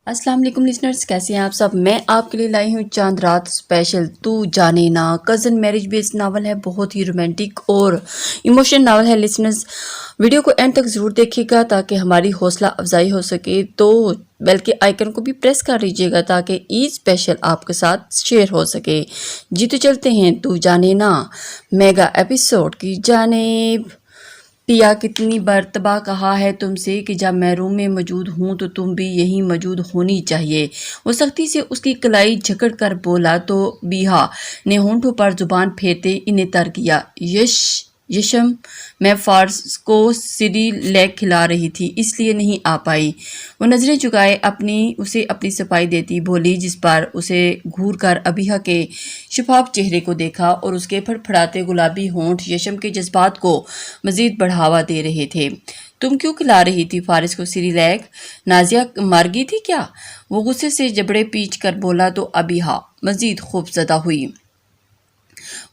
السلام علیکم لسنرز، کیسے ہیں آپ سب؟ میں آپ کے لیے لائی ہوں چاند رات اسپیشل تو جانے نا کزن میرج بیسڈ ناول ہے، بہت ہی رومانٹک اور ایموشنل ناول ہے۔ لسنرز ویڈیو کو اینڈ تک ضرور دیکھیے گا تاکہ ہماری حوصلہ افزائی ہو سکے، تو بلکہ آئیکن کو بھی پریس کر لیجیے گا تاکہ عید اسپیشل آپ کے ساتھ شیئر ہو سکے۔ جی تو چلتے ہیں تو جانے نا میگا ایپیسوڈ کی جانب۔ پیا کتنی مرتبہ کہا ہے تم سے کہ جب میں روم میں موجود ہوں تو تم بھی یہیں موجود ہونی چاہیے۔ وہ سختی سے اس کی کلائی جھکڑ کر بولا تو بیہا نے ہونٹوں پر زبان پھیرتے انہیں تر کیا۔ یشم، میں فارس کو سری لیک کھلا رہی تھی اس لیے نہیں آ پائی۔ وہ نظریں چکائے اسے اپنی صفائی دیتی بولی، جس پر اسے گھور کر ابیہا کے شفاف چہرے کو دیکھا اور اس کے پھڑپھڑاتے گلابی ہونٹ یشم کے جذبات کو مزید بڑھاوا دے رہے تھے۔ تم کیوں کھلا رہی تھی فارس کو سری لیک؟ نازیہ مر گئی تھی کیا؟ وہ غصے سے جبڑے پیچ کر بولا تو ابیہا مزید خوفزدہ ہوئی۔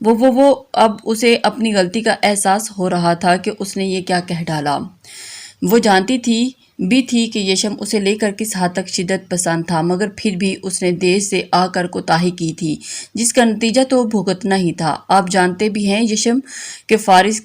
وہ اب اسے اپنی غلطی کا احساس ہو رہا تھا کہ اس نے یہ کیا کہہ ڈالا۔ وہ جانتی تھی کہ یشم اسے لے کر کس حد تک شدت پسند تھا، مگر پھر بھی اس نے دیر سے آ کر کوتاہی کی تھی، جس کا نتیجہ تو بھگتنا ہی تھا۔ آپ جانتے بھی ہیں یشم کہ فارس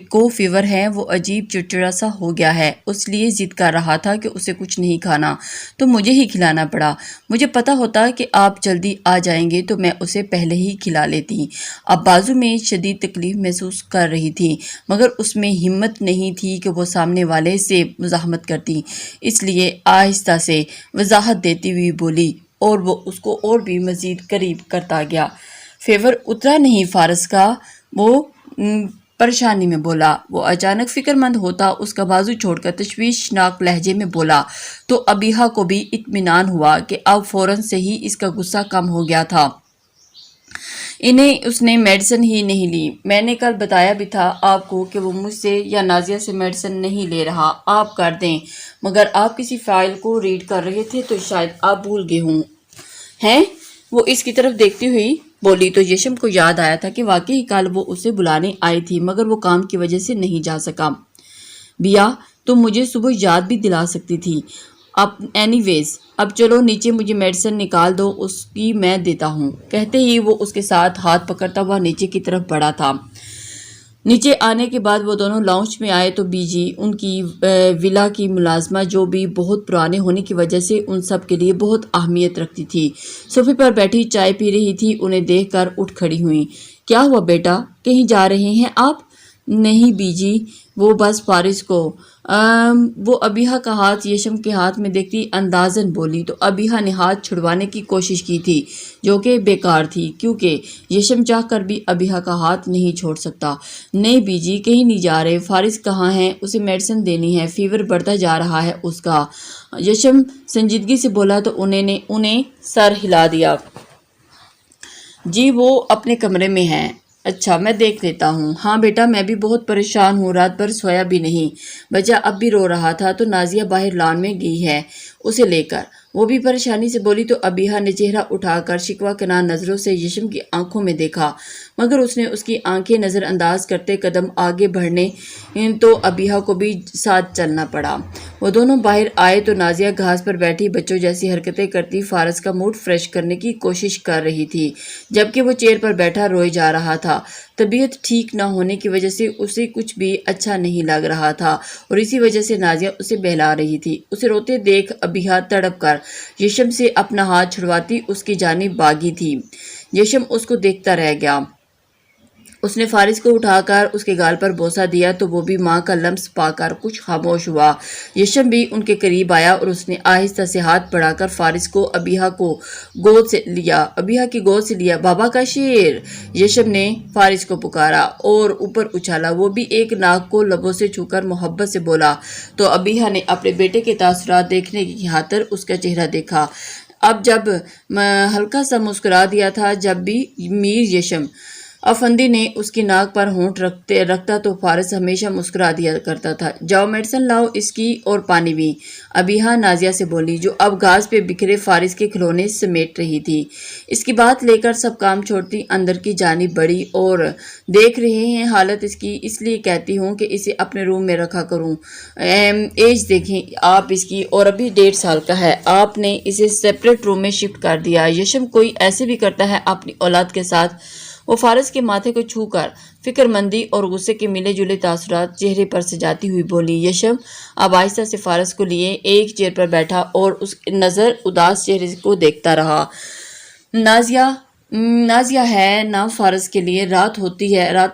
کو فیور ہے، وہ عجیب چڑچڑا سا ہو گیا ہے، اس لیے ضد کر رہا تھا کہ اسے کچھ نہیں کھانا، تو مجھے ہی کھلانا پڑا۔ مجھے پتا ہوتا کہ آپ جلدی آ جائیں گے تو میں اسے پہلے ہی کھلا لیتی۔ اب بازو میں شدید تکلیف محسوس کر رہی تھی، مگر اس میں ہمت نہیں تھی کہ وہ سامنے والے سے مزاحمت کرتی، اس لیے آہستہ سے وضاحت دیتی ہوئی بولی اور وہ اس کو اور بھی مزید قریب کرتا گیا۔ فیور اترا نہیں فارس کا؟ وہ پریشانی میں بولا۔ وہ اچانک فکر مند ہوتا اس کا بازو چھوڑ کر تشویشناک لہجے میں بولا تو ابیہا کو بھی اطمینان ہوا کہ اب فوراً سے ہی اس کا غصہ کم ہو گیا تھا۔ اس نے میڈیسن ہی نہیں لی۔ میں نے کل بتایا بھی تھا آپ کو کہ وہ مجھ سے یا نازیہ سے میڈیسن نہیں لے رہا، آپ کر دیں، مگر آپ کسی فائل کو ریڈ کر رہے تھے تو شاید آپ بھول گئے ہیں۔ وہ اس کی طرف دیکھتی ہوئی بولی تو یشم کو یاد آیا تھا کہ واقعی کل وہ اسے بلانے آئی تھی، مگر وہ کام کی وجہ سے نہیں جا سکا۔ بیا، تم مجھے صبح یاد بھی دلا سکتی تھی۔ اینی ویز اب چلو نیچے، مجھے میڈیسن نکال دو، اس کی میں دیتا ہوں۔ کہتے ہی وہ اس کے ساتھ ہاتھ پکڑتا ہوا نیچے کی طرف بڑھا تھا۔ نیچے آنے کے بعد وہ دونوں لاؤنج میں آئے تو بی جی، ان کی ولا کی ملازمہ، جو بھی بہت پرانے ہونے کی وجہ سے ان سب کے لیے بہت اہمیت رکھتی تھی، صوفے پر بیٹھی چائے پی رہی تھی۔ انہیں دیکھ کر اٹھ کھڑی ہوئی۔ کیا ہوا بیٹا، کہیں جا رہے ہیں آپ؟ نہیں بی جی، وہ بس فارس کو۔ وہ ابیہا کا ہاتھ یشم کے ہاتھ میں دیکھتی اندازن بولی تو ابیہا نے ہاتھ چھڑوانے کی کوشش کی تھی، جو کہ بیکار تھی، کیونکہ یشم چاہ کر بھی ابیہا کا ہاتھ نہیں چھوڑ سکتا۔ نہیں بی جی، کہیں نہیں جا رہے۔ فارس کہاں ہے؟ اسے میڈیسن دینی ہے، فیور بڑھتا جا رہا ہے اس کا۔ یشم سنجیدگی سے بولا تو انہیں سر ہلا دیا۔ جی، وہ اپنے کمرے میں ہیں۔ اچھا، میں دیکھ لیتا ہوں۔ ہاں بیٹا، میں بھی بہت پریشان ہوں، رات بھر سویا بھی نہیں۔ بچہ اب بھی رو رہا تھا تو نازیہ باہر لان میں گئی ہے اسے لے کر، وہ بھی پریشانی سے بولی تو ابیہا نے چہرہ اٹھا کر شکوہ کناں نظروں سے یشم کی آنکھوں میں دیکھا، مگر اس نے اس کی آنکھیں نظر انداز کرتے قدم آگے بڑھنے تو ابیہا کو بھی ساتھ چلنا پڑا۔ وہ دونوں باہر آئے تو نازیہ گھاس پر بیٹھی بچوں جیسی حرکتیں کرتی فارس کا موڈ فریش کرنے کی کوشش کر رہی تھی، جبکہ وہ چیئر پر بیٹھا روئے جا رہا تھا۔ طبیعت ٹھیک نہ ہونے کی وجہ سے اسے کچھ بھی اچھا نہیں لگ رہا تھا اور اسی وجہ سے نازیہ اسے بہلا رہی تھی۔ اسے روتے دیکھ ابیہا تڑپ کر یشم سے اپنا ہاتھ چھڑواتی اس کی جانب بھاگی تھی۔ یشم اس کو دیکھتا رہ گیا۔ اس نے فارس کو اٹھا کر اس کے گال پر بوسہ دیا تو وہ بھی ماں کا لمس پا کر کچھ خاموش ہوا۔ یشم بھی ان کے قریب آیا اور اس نے آہستہ سے ہاتھ بڑھا کر فارس کو ابیہا کی گود سے لیا۔ بابا کا شیر، یشم نے فارس کو پکارا اور اوپر اچھالا۔ وہ بھی ایک ناک کو لبوں سے چھو کر محبت سے بولا تو ابیہا نے اپنے بیٹے کے تاثرات دیکھنے کی خاطر اس کا چہرہ دیکھا۔ اب جب ہلکا سا مسکرا دیا تھا۔ جب بھی میر یشم افندی نے اس کی ناک پر ہونٹ رکھتا تو فارس ہمیشہ مسکرا دیا کرتا تھا۔ جاؤ میڈیسن لاؤ اس کی اور پانی بھی، ابیحا نازیہ سے بولی، جو اب گھاس پہ بکھرے فارس کے کھلونے سمیٹ رہی تھی۔ اس کی بات لے کر سب کام چھوڑتی اندر کی جانب بڑھی اور دیکھ رہے ہیں حالت اس کی، اس لیے کہتی ہوں کہ اسے اپنے روم میں رکھا کروں۔ ایج دیکھیں آپ اس کی، اور ابھی 1.5 سال کا ہے، آپ نے اسے سیپریٹ روم میں شفٹ کر دیا۔ یشم کوئی ایسے بھی کرتا ہے اپنی اولاد کے ساتھ؟ وہ فارس کے ماتھے کو چھو کر فکر مندی اور غصے کے ملے جلے تاثرات چہرے پر سجاتی ہوئی بولی۔ یشم اب آہستہ سے فارس کو لیے ایک چیئر پر بیٹھا اور اس نظر اداس چہرے کو دیکھتا رہا۔ نازیہ ہے نا فارس کے لیے، رات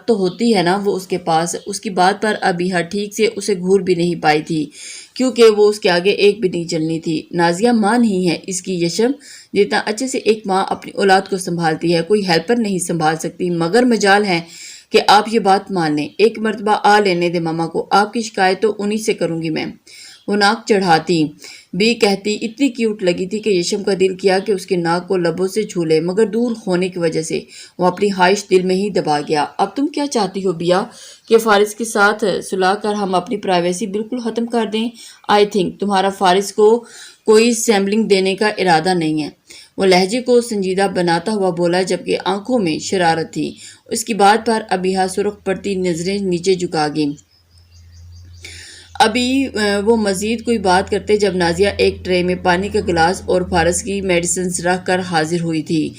تو ہوتی ہے نا وہ اس کے پاس۔ اس کی بات پر ابیحا ٹھیک سے اسے گھور بھی نہیں پائی تھی، کیونکہ وہ اس کے آگے ایک بھی نہیں چلنی تھی۔ نازیہ ماں نہیں ہے اس کی یشم، جتنا اچھے سے ایک ماں اپنی اولاد کو سنبھالتی ہے کوئی ہیلپر نہیں سنبھال سکتی، مگر مجال ہے کہ آپ یہ بات مان لیں۔ ایک مرتبہ آ لینے دے ماما کو، آپ کی شکایت تو انہی سے کروں گی میں۔ وہ ناک چڑھاتی بھی کہتی اتنی کیوٹ لگی تھی کہ یشم کا دل کیا کہ اس کے ناک کو لبوں سے چھو لے، مگر دور ہونے کی وجہ سے وہ اپنی خواہش دل میں ہی دبا گیا۔ اب تم کیا چاہتی ہو بیا، کہ فارس کے ساتھ صلح کر ہم اپنی پرائیویسی بالکل ختم کر دیں؟ آئی تھنک تمہارا فارس کو کوئی سیمبلنگ دینے کا ارادہ نہیں ہے۔ وہ لہجے کو سنجیدہ بناتا ہوا بولا، جبکہ آنکھوں میں شرارت تھی۔ اس کی بات پر ابیحا سرخ پڑتی نظریں نیچے جھکا گئی۔ ابھی وہ مزید کوئی بات کرتے جب نازیہ ایک ٹرے میں پانی کا گلاس اور فارس کی میڈیسنز رکھ کر حاضر ہوئی تھی۔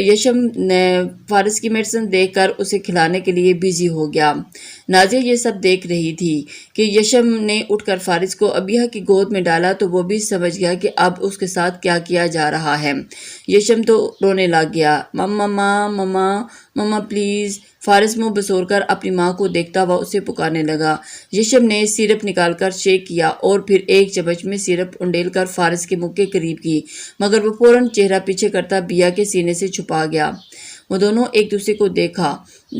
یشم نے فارس کی میڈیسن دیکھ کر اسے کھلانے کے لیے بزی ہو گیا۔ نازیہ یہ سب دیکھ رہی تھی کہ یشم نے اٹھ کر فارس کو ابیحا کی گود میں ڈالا تو وہ بھی سمجھ گیا کہ اب اس کے ساتھ کیا کیا جا رہا ہے۔ یشم تو رونے لگ گیا، مما مما مما پلیز۔ فارس منہ بسور کر اپنی ماں کو دیکھتا ہوا اسے پکارنے لگا۔ یشم نے سیرپ نکال کر شیک کیا اور پھر ایک چمچ میں سیرپ انڈیل کر فارس کے منہ کے قریب کی، مگر وہ فوراً چہرہ پیچھے کرتا بیا کے سینے سے چھپا گیا۔ وہ دونوں ایک دوسرے کو دیکھا۔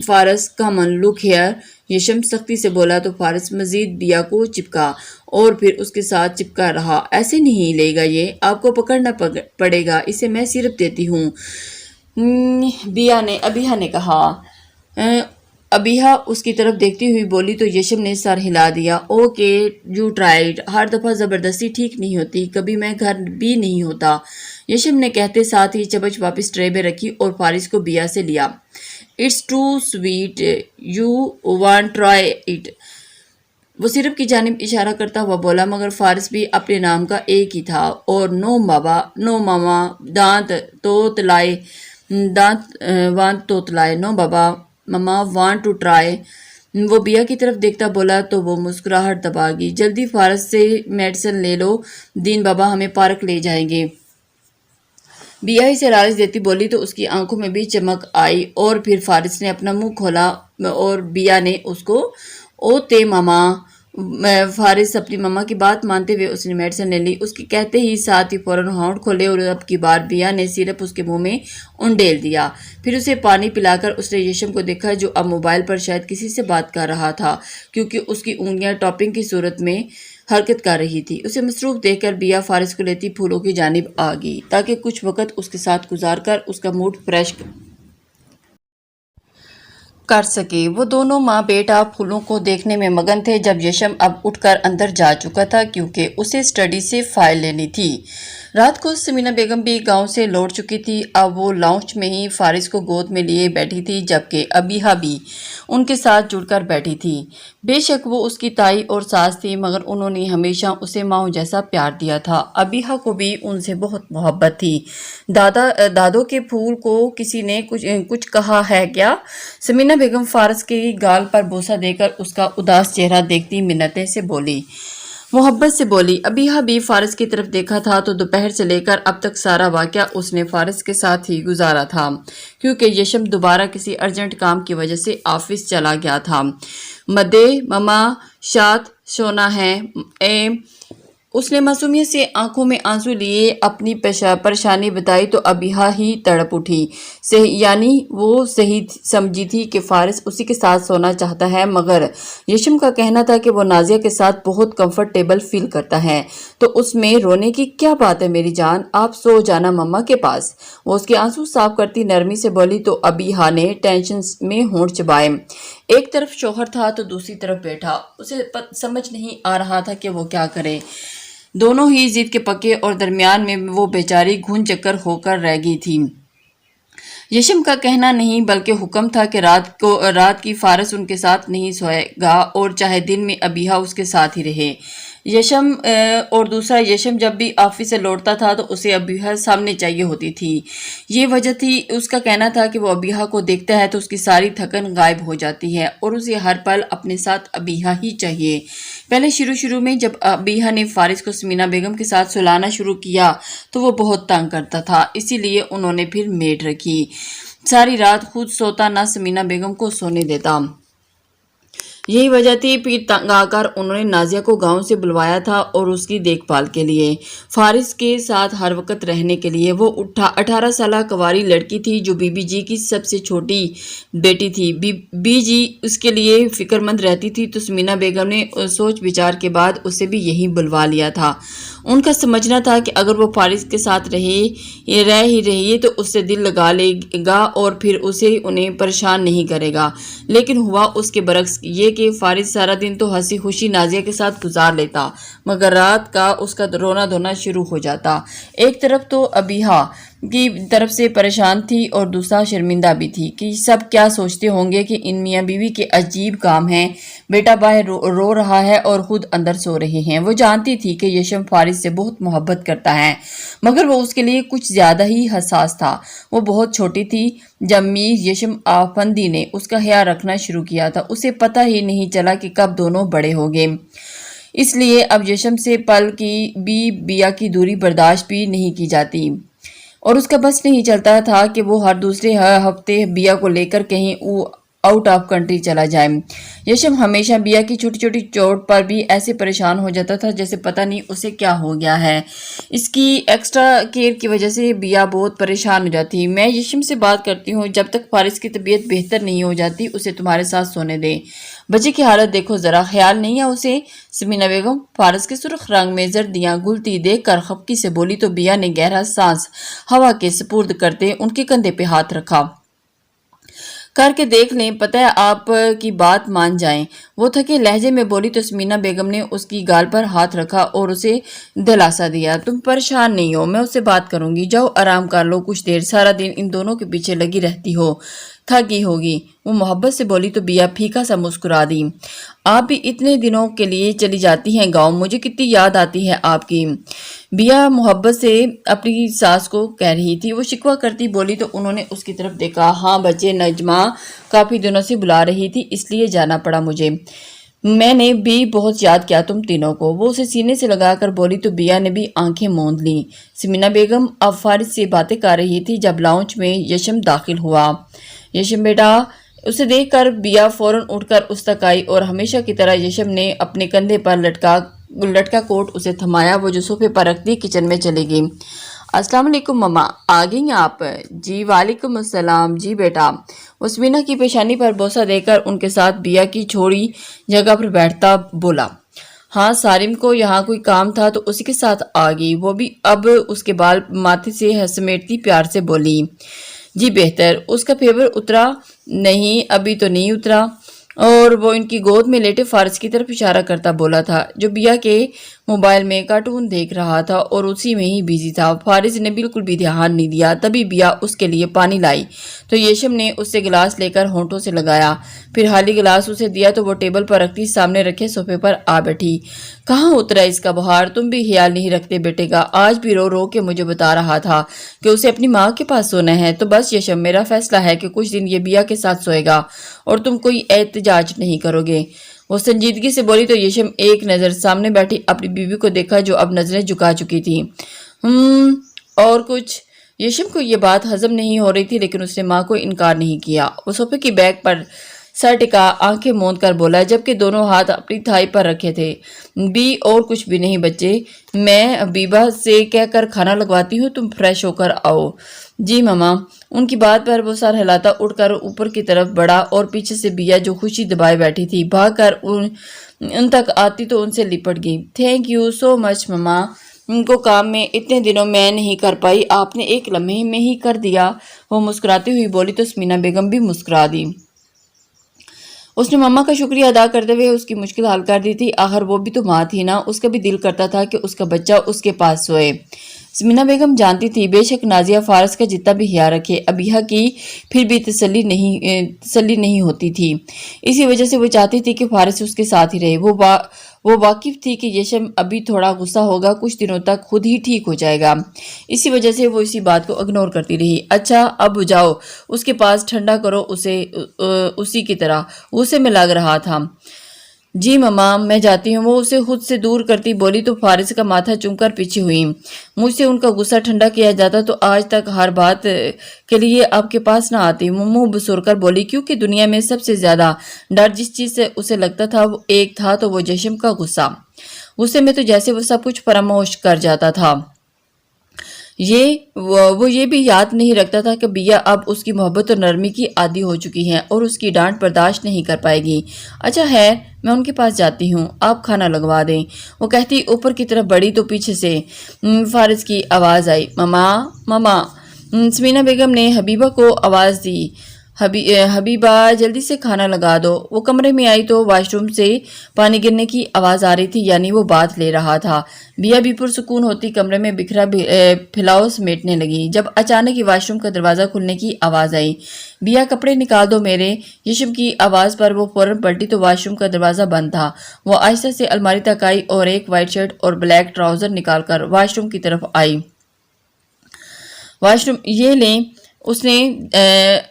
فارس کم آن لک ہیئر، یشم سختی سے بولا تو فارس مزید بیا کو چپکا اور پھر اس کے ساتھ چپکا رہا۔ ایسے نہیں لے گا یہ، آپ کو پکڑنا پڑے گا، اسے میں سیرپ دیتی ہوں، ابیحا نے کہا۔ ابیحا اس کی طرف دیکھتی ہوئی بولی تو یشم نے سر ہلا دیا۔ اوکے یو ٹرائیڈ، ہر دفعہ زبردستی ٹھیک نہیں ہوتی، کبھی میں گھر بھی نہیں ہوتا، یشم نے کہتے ساتھ ہی چمچ واپس ٹرے میں رکھی اور فارس کو بیا سے لیا۔ It's too sweet, you want try it, وہ سیرپ کی جانب اشارہ کرتا ہوا بولا، مگر فارس بھی اپنے نام کا ایک ہی تھا اور نو ماما، دانت توتلائے، نو بابا مما وانٹ ٹو ٹرائی۔ وہ بیا کی طرف دیکھتا بولا تو وہ مسکراہٹ دبا گئی۔ جلدی فارس سے میڈیسن لے لو، دین بابا ہمیں پارک لے جائیں گے۔ بیا اسے لالچ دیتی بولی تو اس کی آنکھوں میں بھی چمک آئی اور پھر فارس نے اپنا منہ کھولا اور بیا نے اس کو اوتے ماما۔ فارس اپنی ماما کی بات مانتے ہوئے اس نے میڈیسن لے لی، اس کے کہتے ہی ساتھ ہی فوراً ہونٹ کھولے اور اب کی بار بیا نے سیرپ اس کے منہ میں انڈیل دیا۔ پھر اسے پانی پلا کر اس نے یشم کو دیکھا جو اب موبائل پر شاید کسی سے بات کر رہا تھا، کیونکہ اس کی انگلیاں ٹاپنگ کی صورت میں حرکت کر رہی تھی۔ اسے مصروف دیکھ کر بیا فارس کو لیتی پھولوں کی جانب آ گئی تاکہ کچھ وقت اس کے ساتھ گزار کر اس کا موڈ فریش کر سکے۔ وہ دونوں ماں بیٹا پھولوں کو دیکھنے میں مگن تھے جب یشم اب اٹھ کر اندر جا چکا تھا، کیونکہ اسے اسٹڈی سے فائل لینی تھی۔ رات کو سمینہ بیگم بھی گاؤں سے لوٹ چکی تھی۔ اب وہ لاؤنج میں ہی فارس کو گود میں لیے بیٹھی تھی، جبکہ ابیحا بھی ان کے ساتھ جڑ کر بیٹھی تھی۔ بے شک وہ اس کی تائی اور ساس تھی، مگر انہوں نے ہمیشہ اسے ماؤں جیسا پیار دیا تھا۔ ابیحا کو بھی ان سے بہت محبت تھی۔ دادو کے پھول کو کسی نے کچھ کہا ہے کیا؟ سمینہ بیگم فارس کے گال پر بوسہ دے کر اس کا اداس چہرہ دیکھتی منتیں سے بولی، محبت سے بولی۔ ابیحا بھی فارس کی طرف دیکھا تھا تو دوپہر سے لے کر اب تک سارا واقعہ اس نے فارس کے ساتھ ہی گزارا تھا، کیونکہ یشم دوبارہ کسی ارجنٹ کام کی وجہ سے آفس چلا گیا تھا۔ مدے مما شات سونا ہے، اس نے معصومیت سے آنکھوں میں آنسو لیے اپنی پریشانی بتائی تو ابیہا ہی تڑپ اٹھی۔ یعنی وہ صحیح سمجھی تھی کہ فارس اسی کے ساتھ سونا چاہتا ہے، مگر یشم کا کہنا تھا کہ وہ نازیہ کے ساتھ بہت کمفرٹیبل فیل کرتا ہے۔ تو اس میں رونے کی کیا بات ہے میری جان، آپ سو جانا مما کے پاس۔ وہ اس کے آنسو صاف کرتی نرمی سے بولی تو ابیہا نے ٹینشن میں ہونٹ چبائے۔ ایک طرف شوہر تھا تو دوسری طرف بیٹھا، اسے سمجھ نہیں آ رہا تھا کہ وہ کیا کرے۔ دونوں ہی ضد کے پکے اور درمیان میں وہ بیچاری گھن چکر ہو کر رہ گئی تھی۔ یشم کا کہنا نہیں بلکہ حکم تھا کہ رات کی فارس ان کے ساتھ نہیں سوئے گا اور چاہے دن میں ابیہا اس کے ساتھ ہی رہے۔ اور دوسرا یشم جب بھی آفس سے لوٹتا تھا تو اسے ابیہا سامنے چاہیے ہوتی تھی۔ یہ وجہ تھی، اس کا کہنا تھا کہ وہ ابیہا کو دیکھتا ہے تو اس کی ساری تھکن غائب ہو جاتی ہے اور اسے ہر پل اپنے ساتھ ابیہا ہی چاہیے۔ پہلے شروع میں جب ابیہا نے فارس کو سمینہ بیگم کے ساتھ سلانا شروع کیا تو وہ بہت تنگ کرتا تھا، اسی لیے انہوں نے پھر میڈ رکھی۔ ساری رات خود سوتا نہ سمینہ بیگم کو سونے دیتا۔ یہی وجہ تھی، پھر تنگ آ کر انہوں نے نازیہ کو گاؤں سے بلوایا تھا اور اس کی دیکھ بھال کے لیے، فارس کے ساتھ ہر وقت رہنے کے لیے۔ وہ 18 سالہ کنواری لڑکی تھی جو بی بی جی کی سب سے چھوٹی بیٹی تھی۔ بی جی اس کے لیے فکر مند رہتی تھی تو سمینہ بیگم نے سوچ بچار کے بعد اسے بھی یہیں بلوا لیا تھا۔ ان کا سمجھنا تھا کہ اگر وہ فارس کے ساتھ رہ ہی رہی تو اس سے دل لگا لے گا اور پھر اسے انہیں پریشان نہیں کرے گا، لیکن ہوا اس کے برعکس یہ کہ فارس سارا دن تو ہنسی خوشی نازیہ کے ساتھ گزار لیتا، مگر رات کا اس کا رونا دھونا شروع ہو جاتا۔ ایک طرف تو ابیہا کی طرف سے پریشان تھی اور دوسرا شرمندہ بھی تھی کہ سب کیا سوچتے ہوں گے کہ ان میاں بیوی کے عجیب کام ہیں، بیٹا باہر رو رہا ہے اور خود اندر سو رہے ہیں۔ وہ جانتی تھی کہ یشم فارس سے بہت محبت کرتا ہے، مگر وہ اس کے لیے کچھ زیادہ ہی حساس تھا۔ وہ بہت چھوٹی تھی جب میر یشم آفندی نے اس کا خیال رکھنا شروع کیا تھا، اسے پتہ ہی نہیں چلا کہ کب دونوں بڑے ہو گئے۔ اس لیے اب یشم سے پل کی بھی بیا کی دوری برداشت بھی نہیں کی جاتی اور اس کا بس نہیں چلتا تھا کہ وہ ہر دوسرے ہفتے بیا کو لے کر کہیں آؤٹ آف کنٹری چلا جائے۔ یشم ہمیشہ بیا کی چھوٹی چھوٹی چوٹ پر بھی ایسے پریشان ہو جاتا تھا جیسے پتہ نہیں اسے کیا ہو گیا ہے۔ اس کی ایکسٹرا کیئر کی وجہ سے بیا بہت پریشان ہو جاتی۔ میں یشم سے بات کرتی ہوں، جب تک فارس کی طبیعت بہتر نہیں ہو جاتی اسے تمہارے ساتھ سونے دے۔ بچے کی حالت دیکھو ذرا، خیال نہیں ہے اسے؟ سمینہ بیگم فارس کے سرخ رنگ میں زردیاں گلتی دیکھ کر خفگی سے بولی تو بیا نے گہرا سانس ہوا کے سپرد کرتے ان کے کندھے پہ ہاتھ رکھا۔ کر کے دیکھ لیں، پتہ ہے آپ کی بات مان جائیں۔ وہ تھکے لہجے میں بولی تو سمینہ بیگم نے اس کی گال پر ہاتھ رکھا اور اسے دلاسا دیا۔ تم پریشان نہیں ہو، میں اس سے بات کروں گی، جاؤ آرام کر لو کچھ دیر، سارا دن ان دونوں کے پیچھے لگی رہتی ہو، تھک گئی ہوگی۔ وہ محبت سے بولی تو بیا پھیکا سا مسکرا دی۔ آپ بھی اتنے دنوں کے لیے چلی جاتی ہیں گاؤں، مجھے کتنی یاد آتی ہے آپ کی، بیا محبت سے اپنی ساس کو کہہ رہی تھی۔ وہ شکوہ کرتی بولی تو انہوں نے اس کی طرف دیکھا۔ ہاں بچے، نجمہ کافی دنوں سے بلا رہی تھی اس لیے جانا پڑا مجھے، میں نے بھی بہت یاد کیا تم تینوں کو۔ وہ اسے سینے سے لگا کر بولی تو بیا نے بھی آنکھیں موند لیں۔ سمینہ بیگم اب فارس سے باتیں کر رہی تھی جب لاؤنج میں یشم داخل ہوا۔ یشم بیٹا، اسے دیکھ کر بیا فوراً اٹھ کر اس تک آئی اور ہمیشہ کی طرح یشم نے اپنے کندھے پر لٹکا کوٹ اسے تھمایا۔ وہ جو صوفے پر رکھ دی کچن میں چلی گئی۔ السلام علیکم مما، آ گئی آپ؟ جی وعلیکم السلام، جی بیٹا۔ وہ سمینہ کی پیشانی پر بوسہ دے کر ان کے ساتھ بیا کی چھوڑی جگہ پر بیٹھتا بولا، ہاں سارم کو یہاں کوئی کام تھا تو اسی کے ساتھ آ گئی۔ وہ بھی اب اس کے بال ماتھے سے سمیٹتی پیار سے بولی، جی بہتر۔ اس کا فیور اترا؟ نہیں ابھی تو نہیں اترا۔ اور وہ ان کی گود میں لیٹے فارس کی طرف اشارہ کرتا بولا تھا جو بیا کے موبائل میں کارٹون دیکھ رہا تھا اور اسی میں ہی بیزی تھا۔ فارس نے بالکل بھی دھیان نہیں دیا۔ تبھی بیا اس کے لیے پانی لائی تو یشم نے اس سے گلاس لے کر ہونٹوں سے لگایا، پھر خالی گلاس اسے دیا تو وہ ٹیبل پر رکھتی سامنے رکھے صوفے پر آ بیٹھی۔ کہاں اترا اس کا بخار؟ تم بھی خیال نہیں رکھتے بیٹے کا، آج بھی رو رو کے مجھے بتا رہا تھا کہ اسے اپنی ماں کے پاس سونا ہے۔ تو بس یشم، میرا فیصلہ ہے کہ کچھ دن یہ بیا کے ساتھ سوئے گا اور تم کوئی احتجاج نہیں کرو گے۔ وہ سنجیدگی سے بولی تو یشم ایک نظر سامنے بیٹھی اپنی بیوی کو دیکھا جو اب نظریں جھکا چکی تھی۔ اور کچھ؟ یشم کو یہ بات ہضم نہیں ہو رہی تھی لیکن اس نے ماں کو انکار نہیں کیا۔ وہ صوفے کی بیک پر سر ٹکا آنکھیں موند کر بولا جبکہ دونوں ہاتھ اپنی تھائی پر رکھے تھے۔ بھی اور کچھ بھی نہیں بچے، میں بیبا سے کہہ کر کھانا لگواتی ہوں، تم فریش ہو کر آؤ۔ جی ماما۔ ان کی بات پر وہ سر ہلاتا اٹھ کر اوپر کی طرف بڑھا اور پیچھے سے بیا جو خوشی دبائے بیٹھی تھی بھاگ کر ان تک آتی تو ان سے لپٹ گئی۔ تھینک یو سو مچ ماما، ان کو کام میں اتنے دنوں میں نہیں کر پائی، آپ نے ایک لمحے میں ہی کر دیا۔ وہ مسکراتی ہوئی بولی تو سمینا بیگم بھی مسکرا دی۔ اس نے ماما کا شکریہ ادا کرتے ہوئے اس کی مشکل حل کر دی تھی، آخر وہ بھی تو ماں تھی نا، اس کا بھی دل کرتا تھا کہ اس کا بچہ اس کے پاس سوئے۔ سمینا بیگم جانتی تھی بے شک نازیہ فارس کا جتنا بھی خیال رکھے ابیہ کی پھر بھی تسلی نہیں ہوتی تھی، اسی وجہ سے وہ چاہتی تھی کہ فارس اس کے ساتھ ہی رہے۔ وہ واقف تھی کہ یشم ابھی تھوڑا غصہ ہوگا، کچھ دنوں تک خود ہی ٹھیک ہو جائے گا، اسی وجہ سے وہ اسی بات کو اگنور کرتی رہی۔ اچھا اب جاؤ اس کے پاس ٹھنڈا کرو اسے، اسی کی طرح غصے میں لگ رہا تھا۔ جی ماما میں جاتی ہوں، وہ اسے خود سے دور کرتی بولی تو فارس کا ماتھا چوم کر پیچھے ہوئی۔ مجھ سے ان کا غصہ ٹھنڈا کیا جاتا تو آج تک ہر بات کے لیے آپ کے پاس نہ آتی، منہ بسور کر بولی، کیونکہ دنیا میں سب سے زیادہ ڈر جس چیز سے اسے لگتا تھا وہ ایک تھا تو وہ جشم کا غصہ۔ غصے میں تو جیسے وہ سب کچھ فراموش کر جاتا تھا۔ وہ یہ بھی یاد نہیں رکھتا تھا کہ بیا اب اس کی محبت اور نرمی کی عادی ہو چکی ہے اور اس کی ڈانٹ برداشت نہیں کر پائے گی۔ اچھا ہے میں ان کے پاس جاتی ہوں، آپ کھانا لگوا دیں، وہ کہتی اوپر کی طرف بڑھی تو پیچھے سے فارس کی آواز آئی، ماما ماما۔ سمینا بیگم نے حبیبہ کو آواز دی، حبیبہ جلدی سے کھانا لگا دو۔ وہ کمرے میں آئی تو واش روم سے پانی گرنے کی آواز آ رہی تھی، یعنی وہ بات لے رہا تھا۔ بیا بھی پرسکون ہوتی کمرے میں بکھرا پھیلاؤ سمیٹنے لگی جب اچانک ہی واش روم کا دروازہ کھلنے کی آواز آئی، بیا کپڑے نکال دو میرے۔ یشم کی آواز پر وہ فوراً پلٹی تو واش روم کا دروازہ بند تھا۔ وہ آہستہ سے الماری تک آئی اور ایک وائٹ شرٹ اور بلیک ٹراؤزر نکال کر واش روم کی طرف آئی۔ واش روم یہ لیں، اس نے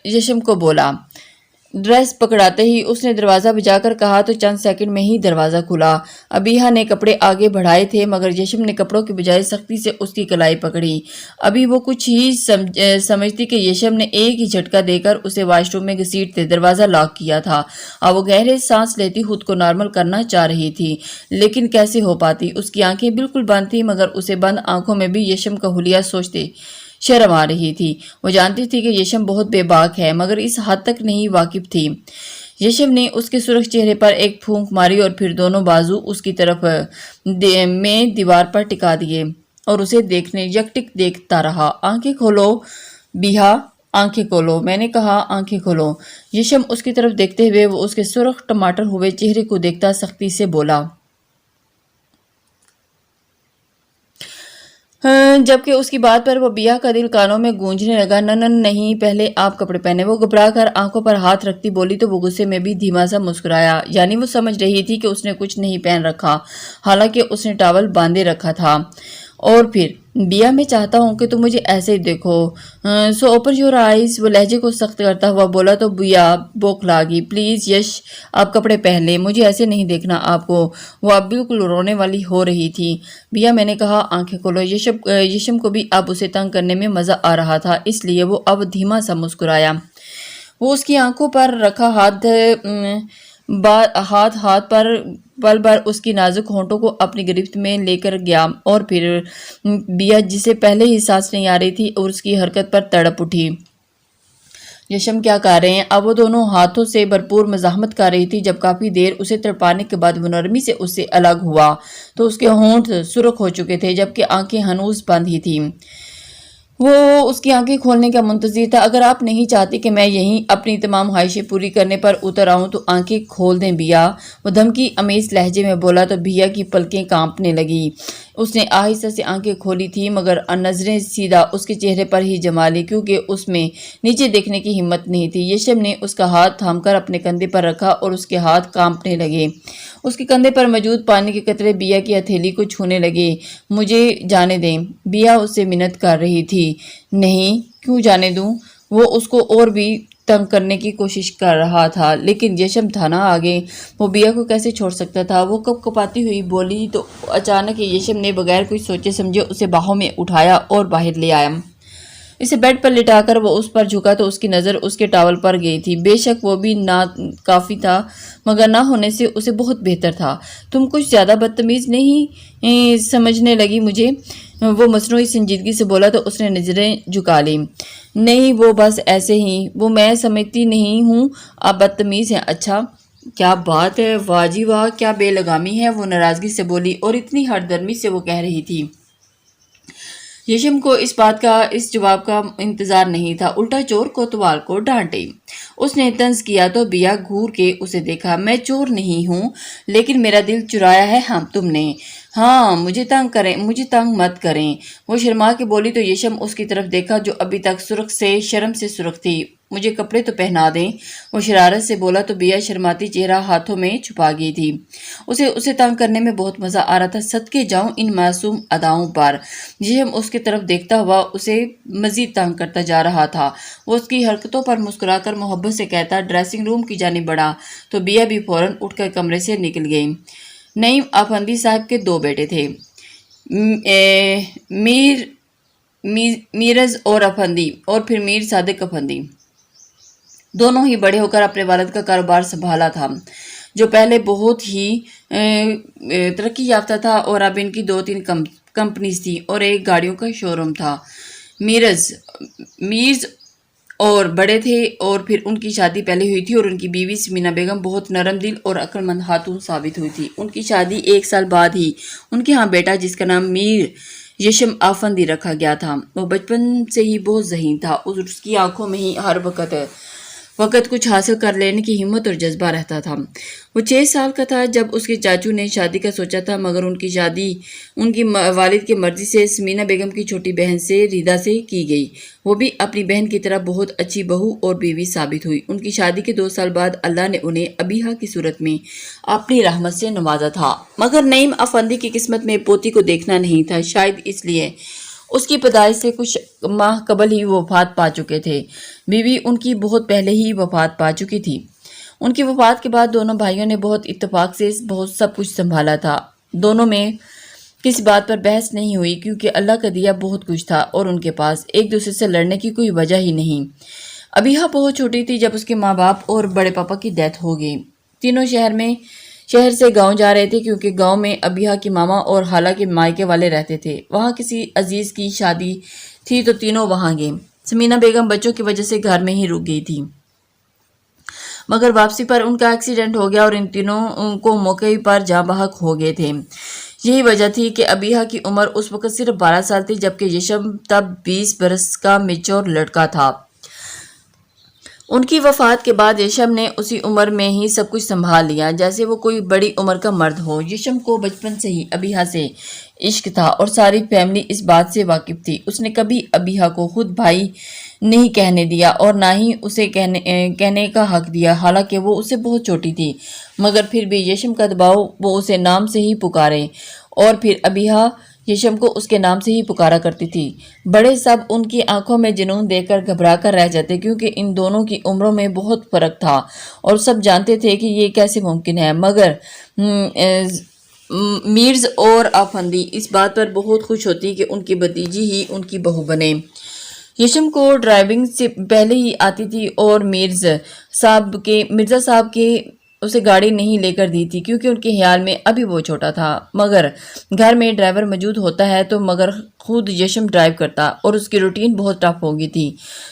یشم کو بولا۔ ڈریس پکڑاتے ہی اس نے دروازہ بجا کر کہا تو چند سیکنڈ میں ہی دروازہ کھلا۔ ابیہ نے کپڑے آگے بڑھائے تھے مگر یشم نے کپڑوں کی بجائے سختی سے اس کی کلائی پکڑی۔ ابھی وہ کچھ ہی سمجھتی کہ یشم نے ایک ہی جھٹکا دے کر اسے واش روم میں گھسیٹتے دروازہ لاک کیا تھا۔ اب وہ گہرے سانس لیتی خود کو نارمل کرنا چاہ رہی تھی، لیکن کیسے ہو پاتی؟ اس کی آنکھیں بالکل بند تھیں مگر اسے بند آنکھوں میں بھی یشم کا حلیہ سوچتے شرم آ رہی تھی۔ وہ جانتی تھی کہ یشم بہت بے باک ہے مگر اس حد تک نہیں واقف تھی۔ یشم نے اس کے سرخ چہرے پر ایک پھونک ماری اور پھر دونوں بازو اس کی طرف میں دیوار پر ٹکا دیے اور اسے یکٹک دیکھتا رہا۔ آنکھیں کھولو بیہا، آنکھیں کھولو، میں نے کہا آنکھیں کھولو۔ یشم اس کی طرف دیکھتے ہوئے وہ اس کے سرخ ٹماٹر ہوئے چہرے کو دیکھتا سختی سے بولا، جبکہ اس کی بات پر وہ بیا کا دل کانوں میں گونجنے لگا۔ نہیں، پہلے آپ کپڑے پہنے۔ وہ گھبرا کر آنکھوں پر ہاتھ رکھتی بولی تو وہ غصے میں بھی دھیما سا مسکرایا، یعنی وہ سمجھ رہی تھی کہ اس نے کچھ نہیں پہن رکھا، حالانکہ اس نے ٹاول باندھے رکھا تھا۔ اور پھر بیا میں چاہتا ہوں کہ تم مجھے ایسے ہی دیکھو، سو اوپن یور آئیز۔ وہ لہجے کو سخت کرتا ہوا بولا تو بیا بوکھلا گئی۔ پلیز یش آپ کپڑے پہن لیں، مجھے ایسے نہیں دیکھنا آپ کو۔ وہ اب بالکل رونے والی ہو رہی تھی۔ بیا میں نے کہا آنکھیں کھولو۔ یشم کو بھی اب اسے تنگ کرنے میں مزہ آ رہا تھا، اس لیے وہ اب دھیما سا مسکرایا۔ وہ اس کی آنکھوں پر رکھا ہاتھ پر پل بھر اس کی نازک ہونٹوں کو اپنی گرفت میں لے کر گیا اور پھر بیا جسے پہلے ہی سانس نہیں آ رہی تھی اور اس کی حرکت پر تڑپ اٹھی۔ یشم کیا کر رہے ہیں؟ اب وہ دونوں ہاتھوں سے بھرپور مزاحمت کر رہی تھی۔ جب کافی دیر اسے تڑپانے کے بعد وہ نرمی سے اس سے الگ ہوا تو اس کے ہونٹ سرخ ہو چکے تھے جبکہ آنکھیں ہنوز بند ہی تھیں۔ وہ اس کی آنکھیں کھولنے کا منتظر تھا۔ اگر آپ نہیں چاہتی کہ میں یہیں اپنی تمام خواہشیں پوری کرنے پر اتر آؤں تو آنکھیں کھول دیں بیا، وہ دھمکی آمیز لہجے میں بولا تو بیا کی پلکیں کانپنے لگی۔ اس نے آہستہ سے آنکھیں کھولی تھی مگر نظریں سیدھا اس کے چہرے پر ہی جما لی کیونکہ اس میں نیچے دیکھنے کی ہمت نہیں تھی۔ یشم نے اس کا ہاتھ تھام کر اپنے کندھے پر رکھا اور اس کے ہاتھ کانپنے لگے۔ اس کے کندھے پر موجود پانی کے قطرے بیا کی ہتھیلی کو چھونے لگے۔ مجھے جانے دیں، بیا اس سے منت کر رہی تھی۔ نہیں، کیوں جانے دوں؟ وہ اس کو اور بھی تنگ کرنے کی کوشش کر رہا تھا لیکن یشم تھا نا آگے، وہ بیا کو کیسے چھوڑ سکتا تھا؟ وہ کپ کپاتی ہوئی بولی تو اچانک یشم نے بغیر کچھ سوچے سمجھے اسے باہوں میں اٹھایا اور باہر لے آیا۔ اسے بیڈ پر لٹا کر وہ اس پر جھکا تو اس کی نظر اس کے ٹاول پر گئی تھی۔ بے شک وہ بھی نہ کافی تھا مگر نہ ہونے سے اسے بہت بہتر تھا۔ تم کچھ زیادہ بدتمیز نہیں سمجھنے لگی مجھے؟ وہ مصنوعی سنجیدگی سے بولا تو اس نے نظریں جھکا لی۔ نہیں وہ بس ایسے ہی، وہ میں سمجھتی نہیں ہوں آپ بدتمیز ہیں۔ اچھا کیا بات ہے، واہ جی واہ کیا بے لگامی ہے، وہ ناراضگی سے بولی اور اتنی ہردرمی سے وہ کہہ رہی تھی۔ یشم کو اس جواب کا انتظار نہیں تھا، الٹا چور کوتوال کو ڈانٹے۔ اس نے طنز کیا تو بیا گھور کے اسے دیکھا۔ میں چور نہیں ہوں لیکن میرا دل چرایا ہے تم نے۔ ہاں مجھے تنگ مت کریں، وہ شرما کے بولی تو یشم اس کی طرف دیکھا جو ابھی تک شرم سے سرخ تھی۔ مجھے کپڑے تو پہنا دیں، وہ شرارت سے بولا تو بیا شرماتی چہرہ ہاتھوں میں چھپا گئی تھی۔ اسے تنگ کرنے میں بہت مزہ آ رہا تھا، صدقے جاؤں ان معصوم اداؤں پر۔ یشم اس کی طرف دیکھتا ہوا اسے مزید تنگ کرتا جا رہا تھا۔ وہ اس کی حرکتوں پر مسکرا کر محبت سے کہتا ڈریسنگ روم کی جانب بڑھا تو بیا بھی فوراً اٹھ کر کمرے سے نکل گئی۔ نعیم افندی صاحب کے 2 بیٹے تھے، میرز اور افندی اور پھر میر صادق افندی۔ دونوں ہی بڑے ہو کر اپنے والد کا کاروبار سنبھالا تھا جو پہلے بہت ہی ترقی یافتہ تھا، اور اب ان کی 2-3 کمپنیز تھی اور ایک گاڑیوں کا شو روم تھا۔ میرز اور بڑے تھے اور پھر ان کی شادی پہلے ہوئی تھی اور ان کی بیوی سمینا بیگم بہت نرم دل اور عقل مند خاتون ثابت ہوئی تھی۔ ان کی شادی 1 سال بعد ہی ان کے ہاں بیٹا جس کا نام میر یشم آفندی رکھا گیا تھا، وہ بچپن سے ہی بہت ذہین تھا اور اس کی آنکھوں میں ہی ہر وقت کچھ حاصل کر لینے کی ہمت اور جذبہ رہتا تھا۔ وہ 6 سال کا تھا جب اس کے چاچو نے شادی کا سوچا تھا مگر ان کی شادی ان کی والد کی مرضی سے سمینا بیگم کی چھوٹی بہن سے ریدا سے کی گئی۔ وہ بھی اپنی بہن کی طرح بہت اچھی بہو اور بیوی ثابت ہوئی۔ ان کی شادی کے 2 سال بعد اللہ نے انہیں ابیہا کی صورت میں اپنی رحمت سے نوازا تھا، مگر نعیم افندی کی قسمت میں پوتی کو دیکھنا نہیں تھا، شاید اس لیے اس کی پیدائش سے کچھ ماہ قبل ہی وفات پا چکے تھے۔ بیوی ان کی بہت پہلے ہی وفات پا چکی تھی۔ ان کی وفات کے بعد دونوں بھائیوں نے بہت اتفاق سے سب کچھ سنبھالا تھا۔ دونوں میں کسی بات پر بحث نہیں ہوئی کیونکہ اللہ کا دیا بہت کچھ تھا اور ان کے پاس ایک دوسرے سے لڑنے کی کوئی وجہ ہی نہیں۔ ابیہا بہت چھوٹی تھی جب اس کے ماں باپ اور بڑے پاپا کی ڈیتھ ہو گئی۔ تینوں شہر سے گاؤں جا رہے تھے کیونکہ گاؤں میں ابیہا کی ماما اور خالہ کے مائکے والے رہتے تھے۔ وہاں کسی عزیز کی شادی تھی تو تینوں وہاں گئے۔ سمینا بیگم بچوں کی وجہ سے گھر میں ہی رک گئی تھی مگر واپسی پر ان کا ایکسیڈنٹ ہو گیا اور ان تینوں کو موقع پر جاں بحق ہو گئے تھے۔ یہی وجہ تھی کہ ابیہا کی عمر اس وقت صرف 12 سال تھی جبکہ یشم تب 20 برس کا میچور لڑکا تھا۔ ان کی وفات کے بعد یشم نے اسی عمر میں ہی سب کچھ سنبھال لیا جیسے وہ کوئی بڑی عمر کا مرد ہو۔ یشم کو بچپن سے ہی ابیہا سے عشق تھا اور ساری فیملی اس بات سے واقف تھی۔ اس نے کبھی ابیہا کو خود بھائی نہیں کہنے دیا اور نہ ہی اسے کہنے کا حق دیا، حالانکہ وہ اسے بہت چھوٹی تھی، مگر پھر بھی یشم کا دباؤ وہ اسے نام سے ہی پکارے اور پھر ابیہا یشم کو اس کے نام سے ہی پکارا کرتی تھی۔ بڑے سب ان کی آنکھوں میں جنون دیکھ کر گھبرا کر رہ جاتے کیونکہ ان دونوں کی عمروں میں بہت فرق تھا اور سب جانتے تھے کہ یہ کیسے ممکن ہے، مگر میرز اور آفندی اس بات پر بہت خوش ہوتی کہ ان کی بھتیجی ہی ان کی بہو بنے۔ یشم کو ڈرائیونگ سے پہلے ہی آتی تھی اور مرزا صاحب کے اسے گاڑی نہیں لے کر دی تھی کیونکہ ان کے خیال میں ابھی وہ چھوٹا تھا، مگر گھر میں ڈرائیور موجود ہوتا ہے تو مگر خود یشم ڈرائیو کرتا اور اس کی روٹین بہت ٹف ہو گئی تھی۔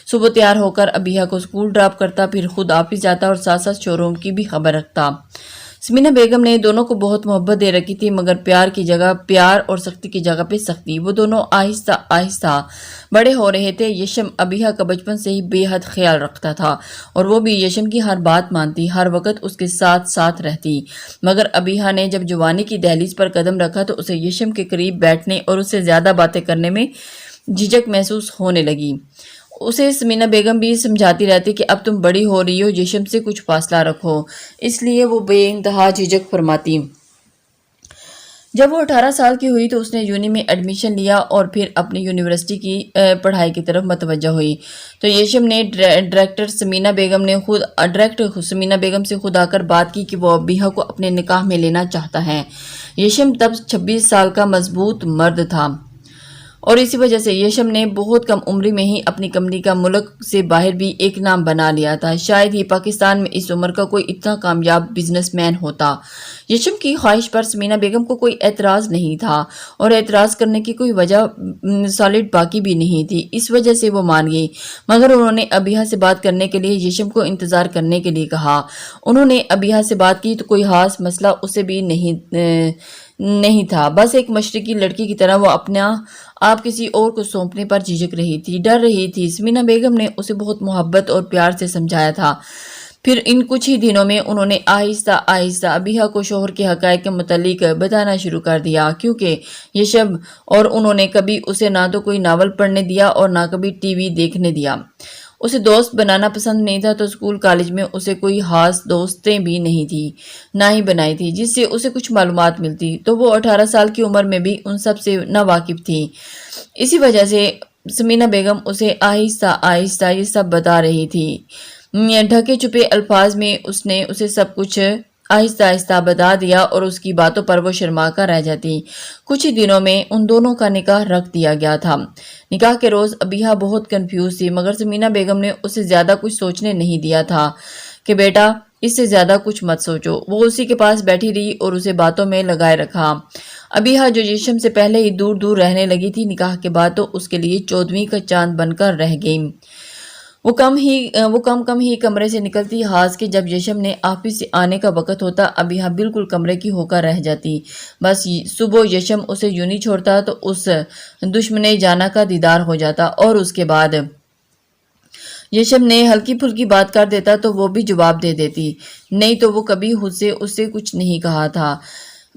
صبح تیار ہو کر ابیہا کو اسکول ڈراپ کرتا، پھر خود آفس جاتا اور ساتھ ساتھ شو روم کی بھی خبر رکھتا۔ سمینا بیگم نے دونوں کو بہت محبت دے رکھی تھی مگر پیار اور سختی کی جگہ پہ سختی۔ وہ دونوں آہستہ آہستہ بڑے ہو رہے تھے۔ یشم ابیہا کا بچپن سے ہی بے حد خیال رکھتا تھا اور وہ بھی یشم کی ہر بات مانتی، ہر وقت اس کے ساتھ رہتی، مگر ابیہا نے جب جوانی کی دہلیز پر قدم رکھا تو اسے یشم کے قریب بیٹھنے اور اس سے زیادہ باتیں کرنے میں جھجک محسوس ہونے لگی۔ اسے سمینا بیگم بھی سمجھاتی رہتی کہ اب تم بڑی ہو رہی ہو، یشم سے کچھ فاصلہ رکھو، اس لیے وہ بے انتہا جھجک فرماتی۔ جب وہ 18 سال کی ہوئی تو اس نے یونی میں ایڈمیشن لیا اور پھر اپنی یونیورسٹی کی پڑھائی کی طرف متوجہ ہوئی تو یشم نے ڈائریکٹر سمینا بیگم سے خود آ کر بات کی کہ وہ ابیہا کو اپنے نکاح میں لینا چاہتا ہے۔ یشم تب 26 سال کا مضبوط مرد تھا اور اسی وجہ سے یشم نے بہت کم عمری میں ہی اپنی کمپنی کا ملک سے باہر بھی ایک نام بنا لیا تھا۔ شاید ہی پاکستان میں اس عمر کا کوئی اتنا کامیاب بزنس مین ہوتا۔ یشم کی خواہش پر سمینہ بیگم کو کوئی اعتراض نہیں تھا اور اعتراض کرنے کی کوئی وجہ سالڈ باقی بھی نہیں تھی، اس وجہ سے وہ مان گئی۔ مگر انہوں نے ابیہا سے بات کرنے کے لیے یشم کو انتظار کرنے کے لیے کہا۔ انہوں نے ابیہا سے بات کی تو کوئی خاص مسئلہ اسے بھی نہیں تھا، بس ایک مشرقی لڑکی کی طرح وہ اپنا آپ کسی اور کو سونپنے پر جھجک رہی تھی، ڈر رہی تھی۔ سمینہ بیگم نے اسے بہت محبت اور پیار سے سمجھایا تھا۔ پھر ان کچھ ہی دنوں میں انہوں نے آہستہ آہستہ ابیہا کو شوہر کے حقائق کے متعلق بتانا شروع کر دیا، کیونکہ یشم اور انہوں نے کبھی اسے نہ تو کوئی ناول پڑھنے دیا اور نہ کبھی ٹی وی دیکھنے دیا۔ اسے دوست بنانا پسند نہیں تھا، تو اسکول کالج میں اسے کوئی خاص دوستیں بھی نہیں تھی، نہ ہی بنائی تھی جس سے اسے کچھ معلومات ملتی، تو وہ 18 سال کی عمر میں بھی ان سب سے ناواقف تھی۔ اسی وجہ سے سمینہ بیگم اسے آہستہ آہستہ یہ سب بتا رہی تھی۔ ڈھکے چھپے الفاظ میں اس نے اسے سب کچھ آہستہ آہستہ بتا دیا اور اس کی باتوں پر وہ شرما کر رہ جاتی۔ کچھ ہی دنوں میں ان دونوں کا نکاح رکھ دیا گیا تھا۔ نکاح کے روز ابیہا بہت کنفیوز تھی، مگر سمینہ بیگم نے اسے زیادہ کچھ سوچنے نہیں دیا تھا کہ بیٹا اس سے زیادہ کچھ مت سوچو۔ وہ اسی کے پاس بیٹھی رہی اور اسے باتوں میں لگائے رکھا۔ ابیہا جو یشم سے پہلے ہی دور دور رہنے لگی تھی، نکاح کے بعد تو اس کے لیے 14ویں کا چاند بن کر رہ گئی۔ وہ کم ہی کمرے سے نکلتی، خاص کہ جب یشم نے آفس سے آنے کا وقت ہوتا، ابیہا بالکل کمرے کی ہو کر رہ جاتی۔ بس صبح یشم اسے یوں نہیں چھوڑتا تو اس دشمن جانا کا دیدار ہو جاتا، اور اس کے بعد یشم نے ہلکی پھلکی بات کر دیتا تو وہ بھی جواب دے دیتی، نہیں تو وہ کبھی خود سے اس سے کچھ نہیں کہا تھا۔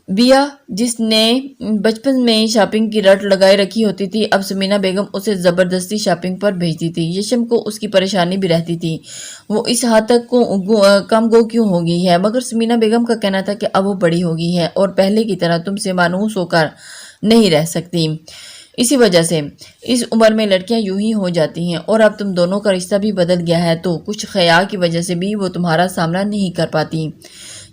بیا جس نے بچپن میں شاپنگ کی رٹ لگائے رکھی ہوتی تھی، اب سمینہ بیگم اسے زبردستی شاپنگ پر بھیجتی تھی۔ یشم کو اس کی پریشانی بھی رہتی تھی، وہ اس حد تک کم گو کیوں ہو گئی ہے، مگر سمینہ بیگم کا کہنا تھا کہ اب وہ بڑی ہو گئی ہے اور پہلے کی طرح تم سے مانوس ہو کر نہیں رہ سکتی۔ اسی وجہ سے اس عمر میں لڑکیاں یوں ہی ہو جاتی ہیں، اور اب تم دونوں کا رشتہ بھی بدل گیا ہے تو کچھ خیال کی وجہ سے بھی وہ تمہارا سامنا نہیں کر پاتی۔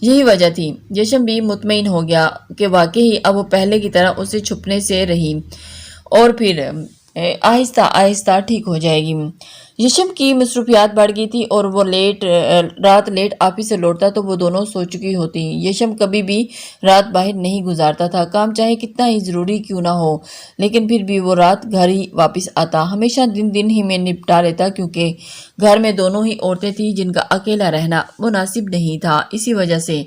یہی وجہ تھی۔ یشم بھی مطمئن ہو گیا کہ واقعی اب وہ پہلے کی طرح اسے چھپنے سے رہی اور پھر آہستہ آہستہ ٹھیک ہو جائے گی۔ یشم کی مصروفیات بڑھ گئی تھی اور وہ رات لیٹ آفس سے لوٹتا تو وہ دونوں سو چکی ہوتی۔ یشم کبھی بھی رات باہر نہیں گزارتا تھا، کام چاہے کتنا ہی ضروری کیوں نہ ہو، لیکن پھر بھی وہ رات گھر ہی واپس آتا، ہمیشہ دن ہی میں نپٹا لیتا، کیونکہ گھر میں دونوں ہی عورتیں تھیں جن کا اکیلا رہنا مناسب نہیں تھا۔ اسی وجہ سے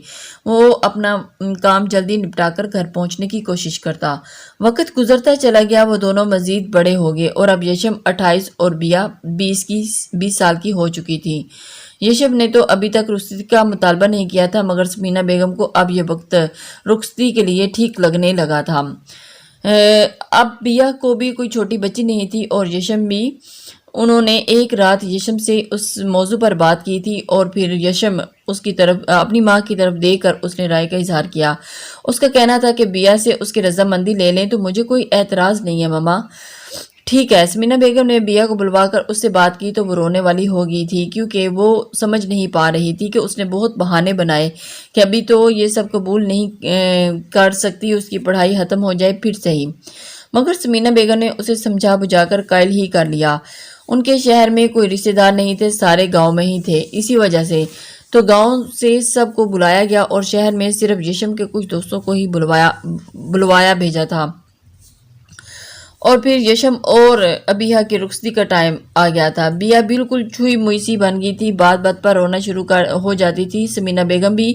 وہ اپنا کام جلدی نپٹا کر گھر پہنچنے کی کوشش کرتا۔ وقت گزرتا چلا گیا، وہ دونوں مزید بڑے ہو گئے اور اب یشم 28 اور بیا 20 سال کی ہو چکی تھی۔ یشم نے تو ابھی تک رخصتی کا مطالبہ نہیں کیا تھا، مگر سمینہ بیگم کو اب یہ وقت رخصتی کے لیے ٹھیک لگنے لگا تھا۔ اب بیا کو بھی کوئی چھوٹی بچی نہیں تھی اور یشم بھی۔ انہوں نے ایک رات یشم سے اس موضوع پر بات کی تھی اور پھر یشم اس کی طرف اپنی ماں کی طرف دیکھ کر اس نے رائے کا اظہار کیا۔ اس کا کہنا تھا کہ بیا سے اس کی رضامندی لے لیں تو مجھے کوئی اعتراض نہیں ہے ماما۔ ٹھیک ہے۔ سمینہ بیگم نے بیا کو بلوا کر اس سے بات کی تو وہ رونے والی ہو گئی تھی، کیونکہ وہ سمجھ نہیں پا رہی تھی کہ اس نے بہت بہانے بنائے کہ ابھی تو یہ سب قبول نہیں کر سکتی، اس کی پڑھائی ختم ہو جائے پھر صحیح۔ مگر سمینہ بیگم نے اسے سمجھا بجھا کر قائل ہی کر لیا۔ ان کے شہر میں کوئی رشتہ دار نہیں تھے، سارے گاؤں میں ہی تھے، اسی وجہ سے تو گاؤں سے سب کو بلایا گیا اور شہر میں صرف یشم کے کچھ دوستوں کو ہی بلوایا بھیجا تھا۔ اور پھر یشم اور ابیہا کی رخصتی کا ٹائم آ گیا تھا۔ بیا بالکل چھوئی موئی سی بن گئی تھی، بات بات پر رونا شروع ہو جاتی تھی۔ سمینہ بیگم بھی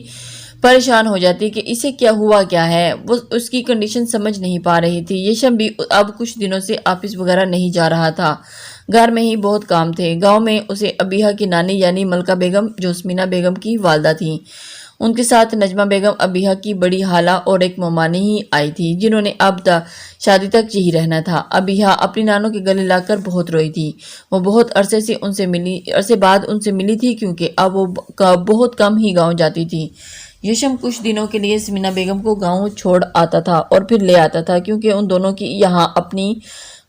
پریشان ہو جاتی کہ اسے کیا ہوا کیا ہے، وہ اس کی کنڈیشن سمجھ نہیں پا رہی تھی۔ یشم بھی اب کچھ دنوں سے آفس وغیرہ نہیں جا رہا تھا، گھر میں ہی بہت کام تھے۔ گاؤں میں اسے ابیہا کی نانی یعنی ملکہ بیگم جو سمینہ بیگم کی والدہ تھیں، ان کے ساتھ نجمہ بیگم ابیہا کی بڑی خالہ اور ایک مومانی ہی آئی تھی، جنہوں نے اب شادی تک یہی رہنا تھا۔ ابیہا اپنی نانوں کے گلے لا کر بہت روئی تھی۔ وہ بہت عرصے بعد ان سے ملی تھی، کیونکہ اب وہ بہت کم ہی گاؤں جاتی تھی۔ یشم کچھ دنوں کے لیے سمینہ بیگم کو گاؤں چھوڑ آتا تھا اور پھر لے آتا تھا، کیونکہ ان دونوں کی یہاں اپنی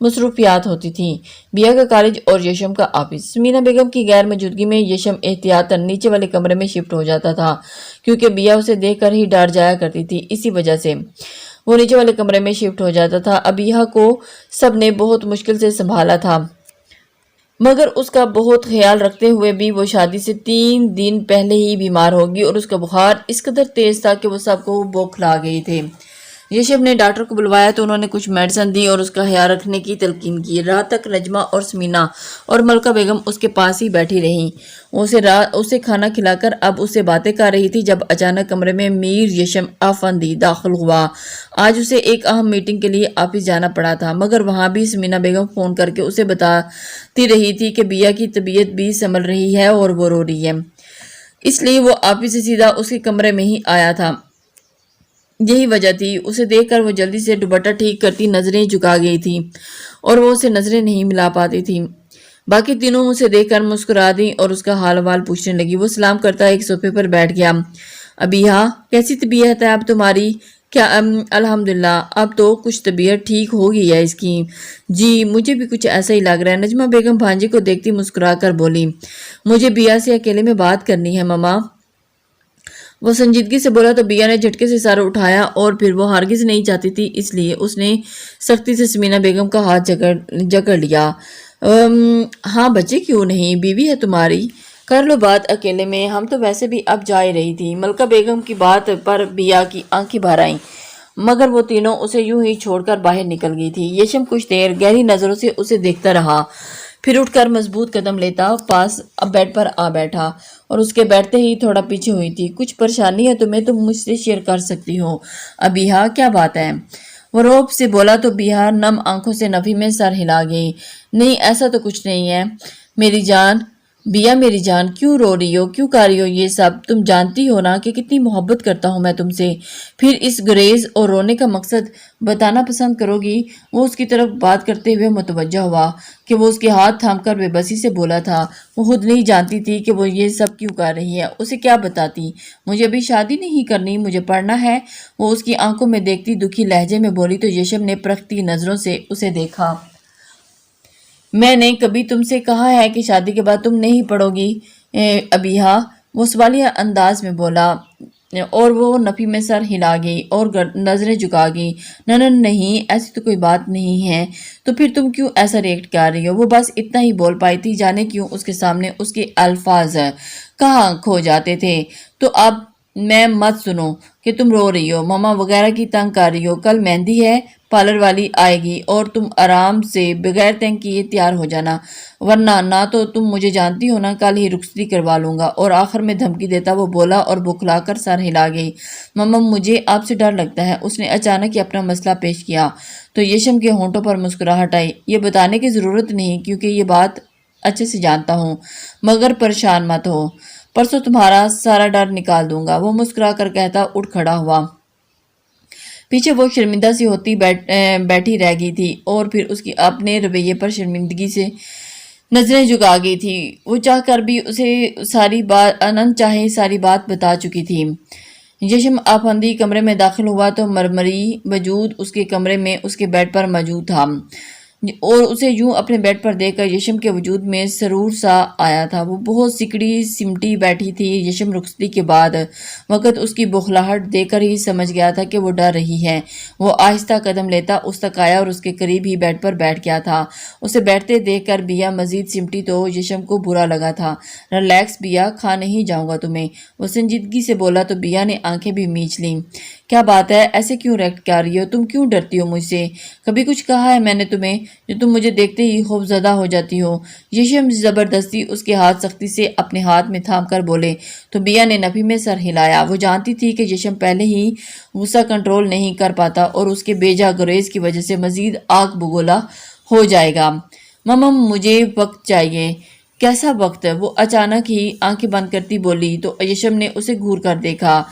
مصروفیات ہوتی تھیں، بیا کا کالج اور یشم کا آفس۔ سمینہ بیگم کی غیر موجودگی میں یشم احتیاطاً نیچے والے کمرے میں شفٹ ہو جاتا تھا، کیونکہ بیا اسے دیکھ کر ہی ڈر جایا کرتی تھی۔ اسی وجہ سے وہ نیچے والے کمرے میں شفٹ ہو جاتا تھا۔ ابیہا کو سب نے بہت مشکل سے سنبھالا تھا، مگر اس کا بہت خیال رکھتے ہوئے بھی وہ شادی سے 3 دن پہلے ہی بیمار ہوگی، اور اس کا بخار اس قدر تیز تھا کہ وہ سب کو بوکھلا گئی تھے۔ یشب نے ڈاکٹر کو بلوایا تو انہوں نے کچھ میڈیسن دی اور اس کا خیال رکھنے کی تلقین کی۔ رات تک نجمہ اور سمینہ اور ملکہ بیگم اس کے پاس ہی بیٹھی رہیں، اسے کھانا کھلا کر اب اس سے باتیں کر رہی تھی جب اچانک کمرے میں میر یشم افندی داخل ہوا۔ آج اسے ایک اہم میٹنگ کے لیے آفس جانا پڑا تھا، مگر وہاں بھی سمینہ بیگم فون کر کے اسے بتاتی رہی تھی کہ بیا کی طبیعت بھی سنبھل رہی ہے اور وہ رو رہی ہے، اس لیے وہ آفس سے سیدھا اس کے کمرے میں ہی آیا تھا۔ یہی وجہ تھی، اسے دیکھ کر وہ جلدی سے دوپٹہ ٹھیک کرتی نظریں جھکا گئی تھی اور وہ اسے نظریں نہیں ملا پاتی تھی۔ باقی تینوں اسے دیکھ کر مسکرا دیں اور اس کا حال وال پوچھنے لگی۔ وہ سلام کرتا ایک صوفے پر بیٹھ گیا۔ ابیہا، کیسی طبیعت ہے اب تمہاری؟ کیا الحمدللہ، اب تو کچھ طبیعت ٹھیک ہو گئی ہے اس کی۔ جی مجھے بھی کچھ ایسا ہی لگ رہا ہے، نجمہ بیگم بھانجی کو دیکھتی مسکرا کر بولی۔ مجھے بیا سے اکیلے میں بات کرنی ہے ماما، وہ سنجیدگی سے بولا تو بیا نے جھٹکے سے سر اٹھایا، اور پھر وہ ہرگز نہیں چاہتی تھی، اس لیے اس نے سختی سے سمینہ بیگم کا ہاتھ جکڑ لیا۔ ہاں بچے، کیوں نہیں، بیوی ہے تمہاری، کر لو بات اکیلے میں، ہم تو ویسے بھی اب جا ہی رہی تھی۔ ملکہ بیگم کی بات پر بیا کی آنکھیں بھر آئیں، مگر وہ تینوں اسے یوں ہی چھوڑ کر باہر نکل گئی تھی۔ یشم کچھ دیر گہری نظروں سے اسے دیکھتا رہا، پھر اٹھ کر مضبوط قدم لیتا پاس اب بیڈ پر آ بیٹھا، اور اس کے بیٹھتے ہی تھوڑا پیچھے ہوئی تھی۔ کچھ پریشانی ہے تمہیں؟ تم مجھ سے شیئر کر سکتی ہو۔ ابیہا، کیا بات ہے؟ وہ روب سے بولا تو بیا نم آنکھوں سے نفی میں سر ہلا گئی۔ نہیں ایسا تو کچھ نہیں ہے میری جان۔ بیا میری جان، کیوں رو رہی ہو، کیوں کر رہی ہو یہ سب؟ تم جانتی ہو نا کہ کتنی محبت کرتا ہوں میں تم سے، پھر اس گریز اور رونے کا مقصد بتانا پسند کرو گی؟ وہ اس کی طرف بات کرتے ہوئے متوجہ ہوا کہ وہ اس کے ہاتھ تھام کر بے بسی سے بولا تھا۔ وہ خود نہیں جانتی تھی کہ وہ یہ سب کیوں کر رہی ہے، اسے کیا بتاتی۔ مجھے ابھی شادی نہیں کرنی، مجھے پڑھنا ہے، وہ اس کی آنکھوں میں دیکھتی دکھی لہجے میں بولی تو یشم نے پرکھتی نظروں سے اسے دیکھا۔ میں نے کبھی تم سے کہا ہے کہ شادی کے بعد تم نہیں پڑھو گی ابیہا؟ وہ سوالیہ انداز میں بولا، اور وہ نفی میں سر ہلا گئی اور نظریں جھکا گئی۔ نہیں، ایسی تو کوئی بات نہیں ہے، تو پھر تم کیوں ایسا ریئیکٹ کر رہی ہو؟ وہ بس اتنا ہی بول پائی تھی، جانے کیوں اس کے سامنے اس کے الفاظ کہاں کھو جاتے تھے۔ تو اب میں مت سنو کہ تم رو رہی ہو، ماما وغیرہ کی تنگ کر رہی ہو، کل مہندی ہے، پارلر والی آئے گی اور تم آرام سے بغیر تنگ کیے تیار ہو جانا، ورنہ نہ تو تم مجھے جانتی ہو نا، کل ہی رخصتی کروا لوں گا۔ اور آخر میں دھمکی دیتا وہ بولا اور بکھلا کر سر ہلا گئی۔ ماما مجھے آپ سے ڈر لگتا ہے، اس نے اچانک ہی اپنا مسئلہ پیش کیا تو یشم کے ہونٹوں پر مسکراہٹ آئی۔ یہ بتانے کی ضرورت نہیں کیونکہ یہ بات اچھے سے جانتا ہوں، مگر پریشان مت ہو، پرسوں تمہارا سارا ڈر نکال دوں گا، وہ مسکرا کر کہتا اٹھ کھڑا ہوا۔ پیچھے وہ شرمندہ سی ہوتی بیٹھی رہ گئی تھی، اور پھر اس کی اپنے رویے پر شرمندگی سے نظریں جھکا گئی تھی۔ وہ چاہ کر بھی اسے ساری بات بتا چکی تھی۔ یشم آفندی کمرے میں داخل ہوا تو مرمری وجود اس کے کمرے میں اس کے بیڈ پر موجود تھا، اور اسے یوں اپنے بیڈ پر دیکھ کر یشم کے وجود میں سرور سا آیا تھا۔ وہ بہت سکڑی سمٹی بیٹھی تھی۔ یشم رخصتی کے بعد وقت اس کی بوکھلاہٹ دیکھ کر ہی سمجھ گیا تھا کہ وہ ڈر رہی ہے۔ وہ آہستہ قدم لیتا اس تک آیا اور اس کے قریب ہی بیڈ پر بیٹھ گیا تھا۔ اسے بیٹھتے دیکھ کر بیا مزید سمٹی تو یشم کو برا لگا تھا۔ ریلیکس بیا، کھا نہیں جاؤں گا تمہیں، وہ سنجیدگی سے بولا تو بیا نے آنکھیں بھی میچ لیں۔ کیا بات ہے، ایسے کیوں ریئیکٹ کر رہی ہو؟ تم کیوں ڈرتی ہو مجھ سے؟ کبھی کچھ کہا ہے میں نے تمہیں جو تم مجھے دیکھتے ہی خوف زدہ ہو جاتی ہو؟ یشم زبردستی اس کے ہاتھ سختی سے اپنے ہاتھ میں تھام کر بولے تو بیا نے نفی میں سر ہلایا۔ وہ جانتی تھی کہ یشم پہلے ہی غصہ کنٹرول نہیں کر پاتا اور اس کے بے جا گریز کی وجہ سے مزید آگ بگولا ہو جائے گا۔ ماما مجھے وقت چاہیے۔ کیسا وقت؟ وہ اچانک ہی آنکھیں بند کرتی بولی تو یشم نے اسے گھور کر دیکھا۔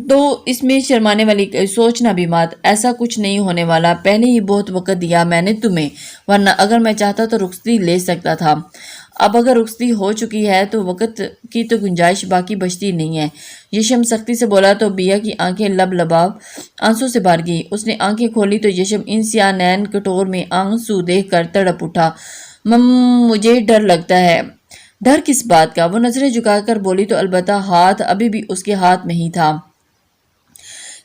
تو اس میں شرمانے والی سوچنا بھی مت، ایسا کچھ نہیں ہونے والا، پہلے ہی بہت وقت دیا میں نے تمہیں، ورنہ اگر میں چاہتا تو رخصتی لے سکتا تھا۔ اب اگر رخصتی ہو چکی ہے تو وقت کی تو گنجائش باقی بچتی نہیں ہے، یشم سختی سے بولا تو بیا کی آنکھیں لباب آنسوں سے بھر گئی۔ اس نے آنکھیں کھولی تو یشم ان سیاہ نین کٹور میں آنسو دیکھ کر تڑپ اٹھا۔ مجھے ڈر لگتا ہے۔ ڈر کس بات کا؟ وہ نظریں جھکا کر بولی تو البتہ ہاتھ ابھی بھی اس کے ہاتھ میں ہی تھا۔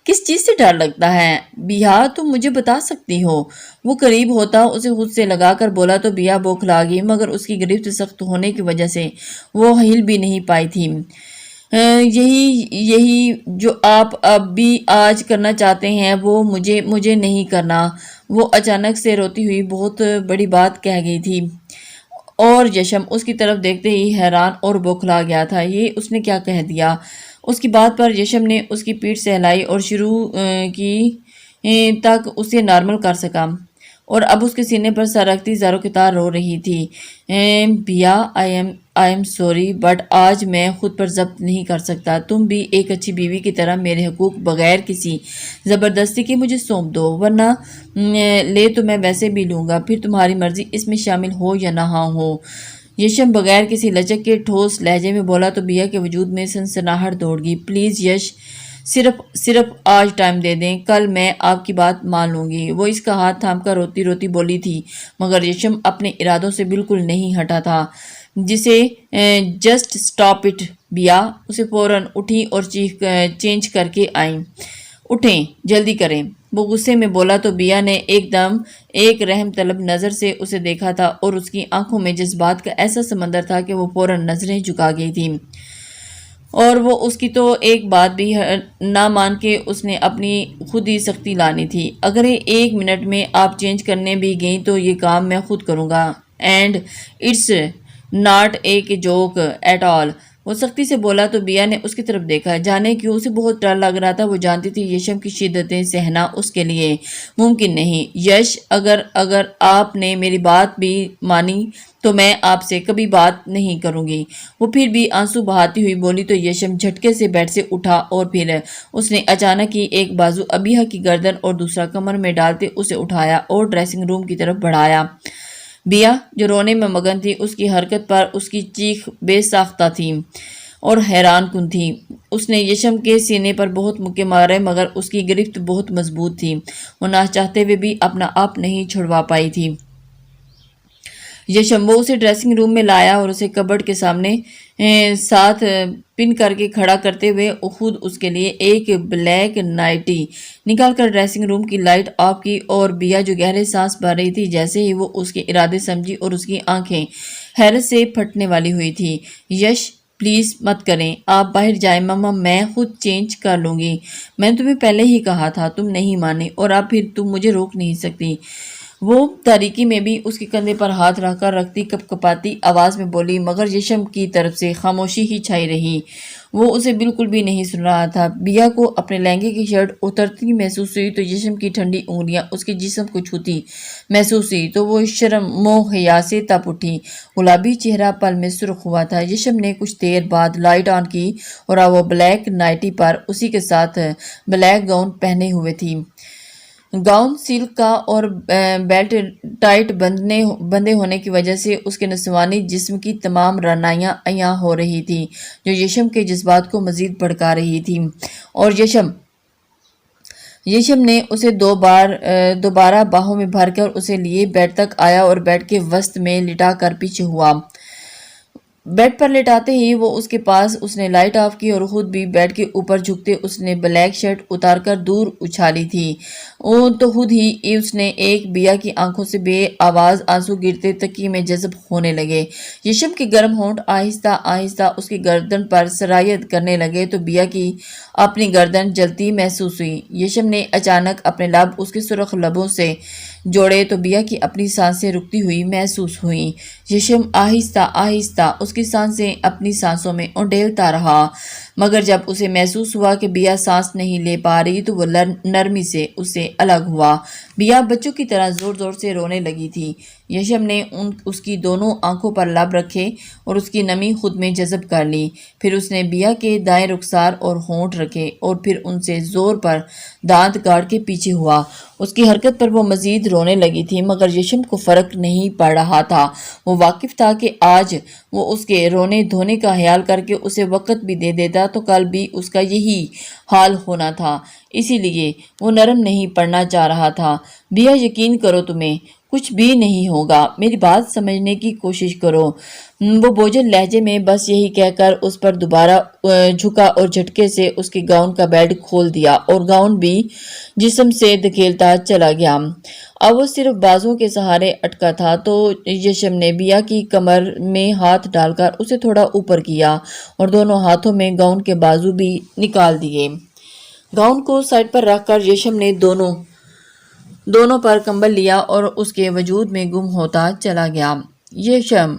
کس چیز سے ڈر لگتا ہے بیا؟ تم مجھے بتا سکتی ہو؟ وہ قریب ہوتا اسے خود سے لگا کر بولا تو بیا بوکھلا گئی، مگر اس کی گرفت سخت ہونے کی وجہ سے وہ ہل بھی نہیں پائی تھی۔ یہی جو آپ اب بھی آج کرنا چاہتے ہیں وہ مجھے نہیں کرنا۔ وہ اچانک سے روتی ہوئی بہت بڑی بات کہہ گئی تھی، اور یشم اس کی طرف دیکھتے ہی حیران اور بوکھلا گیا تھا۔ یہ اس نے کیا کہہ دیا؟ اس کی بات پر یشم نے اس کی پیٹھ سہلائی اور شروع کی تک اسے نارمل کر سکا، اور اب اس کے سینے پر سر رکھتی زاروں کی طرح رو رہی تھی۔ بیا آئی ایم سوری بٹ آج میں خود پر ضبط نہیں کر سکتا۔ تم بھی ایک اچھی بیوی کی طرح میرے حقوق بغیر کسی زبردستی کے مجھے سونپ دو، ورنہ لے تو میں ویسے بھی لوں گا، پھر تمہاری مرضی اس میں شامل ہو یا نہ ہو۔ یشم بغیر کسی لچک کے ٹھوس لہجے میں بولا تو بیا کے وجود میں سنسناہٹ دوڑ گئی۔ پلیز یش، صرف آج ٹائم دے دیں، کل میں آپ کی بات مان لوں گی۔ وہ اس کا ہاتھ تھام کر روتی روتی بولی تھی، مگر یشم اپنے ارادوں سے بالکل نہیں ہٹا تھا۔ جسے جسٹ سٹاپ اٹ بیا، اسے فوراً اٹھی اور چینج کر کے آئیں۔ اٹھیں، جلدی کریں، وہ غصے میں بولا تو بیا نے ایک رحم طلب نظر سے اسے دیکھا تھا، اور اس کی آنکھوں میں جذبات کا ایسا سمندر تھا کہ وہ فوراً نظریں جھکا گئی تھی، اور وہ اس کی تو ایک بات بھی نہ مان کے اس نے اپنی خود ہی سختی لانی تھی۔ اگر 1 منٹ میں آپ چینج کرنے بھی گئیں تو یہ کام میں خود کروں گا، and it's not a joke at all. وہ سختی سے بولا تو بیا نے اس کی طرف دیکھا، جانے کیوں اسے بہت ڈر لگ رہا تھا۔ وہ جانتی تھی یشم کی شدتیں سہنا اس کے لیے ممکن نہیں۔ یش، اگر آپ نے میری بات بھی مانی تو میں آپ سے کبھی بات نہیں کروں گی۔ وہ پھر بھی آنسو بہاتی ہوئی بولی تو یشم جھٹکے سے بیڈ سے اٹھا، اور پھر اس نے اچانک ہی ایک بازو ابیہ کی گردن اور دوسرا کمر میں ڈالتے اسے اٹھایا اور ڈریسنگ روم کی طرف بڑھایا۔ بیا، جو رونے میں مگن تھی، اس کی حرکت پر اس کی چیخ بے ساختہ تھی اور حیران کن تھی۔ اس نے یشم کے سینے پر بہت مکے مارے، مگر اس کی گرفت بہت مضبوط تھی، وہ نہ چاہتے ہوئے بھی اپنا آپ نہیں چھڑوا پائی تھی۔ یشم، وہ اسے ڈریسنگ روم میں لایا اور اسے کبرڈ کے سامنے ساتھ پن کر کے کھڑا کرتے ہوئے خود اس کے لیے ایک بلیک نائٹی نکال کر ڈریسنگ روم کی لائٹ آف کی، اور بیا جو گہرے سانس بھر رہی تھی جیسے ہی وہ اس کے ارادے سمجھی، اور اس کی آنکھیں حیرت سے پھٹنے والی ہوئی تھی۔ یش، پلیز مت کریں، آپ باہر جائیں، مما میں خود چینج کر لوں گی۔ میں نے تمہیں پہلے ہی کہا تھا، تم نہیں مانی، اور اب پھر تم مجھے روک نہیں سکتی۔ وہ تاریکی میں بھی اس کے کندھے پر ہاتھ رکھ کر رکھتی کپ کپاتی آواز میں بولی، مگر یشم کی طرف سے خاموشی ہی چھائی رہی۔ وہ اسے بالکل بھی نہیں سن رہا تھا۔ بیا کو اپنے لہنگے کی شرٹ اترتی محسوس ہوئی تو یشم کی ٹھنڈی انگلیاں اس کے جسم کو چھوتی محسوس ہوئی تو وہ شرم و حیا سے تپ اٹھی۔ گلابی چہرہ پل میں سرخ ہوا تھا۔ یشم نے کچھ دیر بعد لائٹ آن کی، اور وہ بلیک نائٹی پر اسی کے ساتھ بلیک گاؤن پہنے ہوئے تھی۔ گاؤن سلک کا اور بیلٹ ٹائٹ بندے ہونے کی وجہ سے اس کے نسوانی جسم کی تمام رعنائیاں عیاں ہو رہی تھیں، جو یشم کے جذبات کو مزید بھڑکا رہی تھی۔ اور یشم نے اسے دوبارہ باہوں میں بھر کر اسے لیے بیڈ تک آیا اور بیڈ کے وسط میں لٹا کر پیچھے ہوا۔ بیڈ پر لٹاتے ہی وہ اس کے پاس اس نے لائٹ آف کی، اور خود بھی بیڈ کے اوپر جھکتے اس نے بلیک شرٹ اتار کر دور اچھالی تھی تو خود ہی اس نے ایک بیا کی آنکھوں سے بے آواز آنسو گرتے تکیے میں جذب ہونے لگے۔ یشم کے گرم ہونٹ آہستہ آہستہ اس کی گردن پر سرایت کرنے لگے تو بیا کی اپنی گردن جلتی محسوس ہوئی۔ یشم نے اچانک اپنے لب اس کے سرخ لبوں سے جوڑے تو بیا کی اپنی سانسیں رکتی ہوئی محسوس ہوئیں۔ یشم آہستہ آہستہ اس کی سانسیں اپنی سانسوں میں انڈیلتا رہا، مگر جب اسے محسوس ہوا کہ بیا سانس نہیں لے پا رہی تو وہ نرمی سے اس سے الگ ہوا۔ بیا بچوں کی طرح زور زور سے رونے لگی تھی۔ یشم نے اس کی دونوں آنکھوں پر لب رکھے اور اس کی نمی خود میں جذب کر لی۔ پھر اس نے بیا کے دائیں رخسار اور ہونٹ رکھے اور پھر ان سے زور پر دانت کاٹ کے پیچھے ہوا۔ اس کی حرکت پر وہ مزید رونے لگی تھی، مگر یشم کو فرق نہیں پڑ رہا تھا۔ وہ واقف تھا کہ آج وہ اس کے رونے دھونے کا خیال کر کے اسے وقت بھی دے دیتا تو کل بھی اس کا یہی حال ہونا تھا، اسی لیے وہ نرم نہیں پڑنا چاہ رہا تھا۔ بیا، یقین کرو، تمہیں کچھ بھی نہیں ہوگا، میری بات سمجھنے کی کوشش کرو۔ وہ بوجھل لہجے میں بس یہی کہہ کر اس پر دوبارہ جھکا اور جھٹکے سے اس کے گاؤن کا بیلٹ کھول دیا اور گاؤن بھی جسم سے دھکیلتا چلا گیا۔ اب وہ صرف بازوؤں کے سہارے اٹکا تھا تو یشم نے بیا کی کمر میں ہاتھ ڈال کر اسے تھوڑا اوپر کیا اور دونوں ہاتھوں میں گاؤن کے بازو بھی نکال دیے۔ گاؤن کو سائڈ پر رکھ کر یشم نے دونوں پر کمبل لیا اور اس کے وجود میں گم ہوتا چلا گیا۔ یشم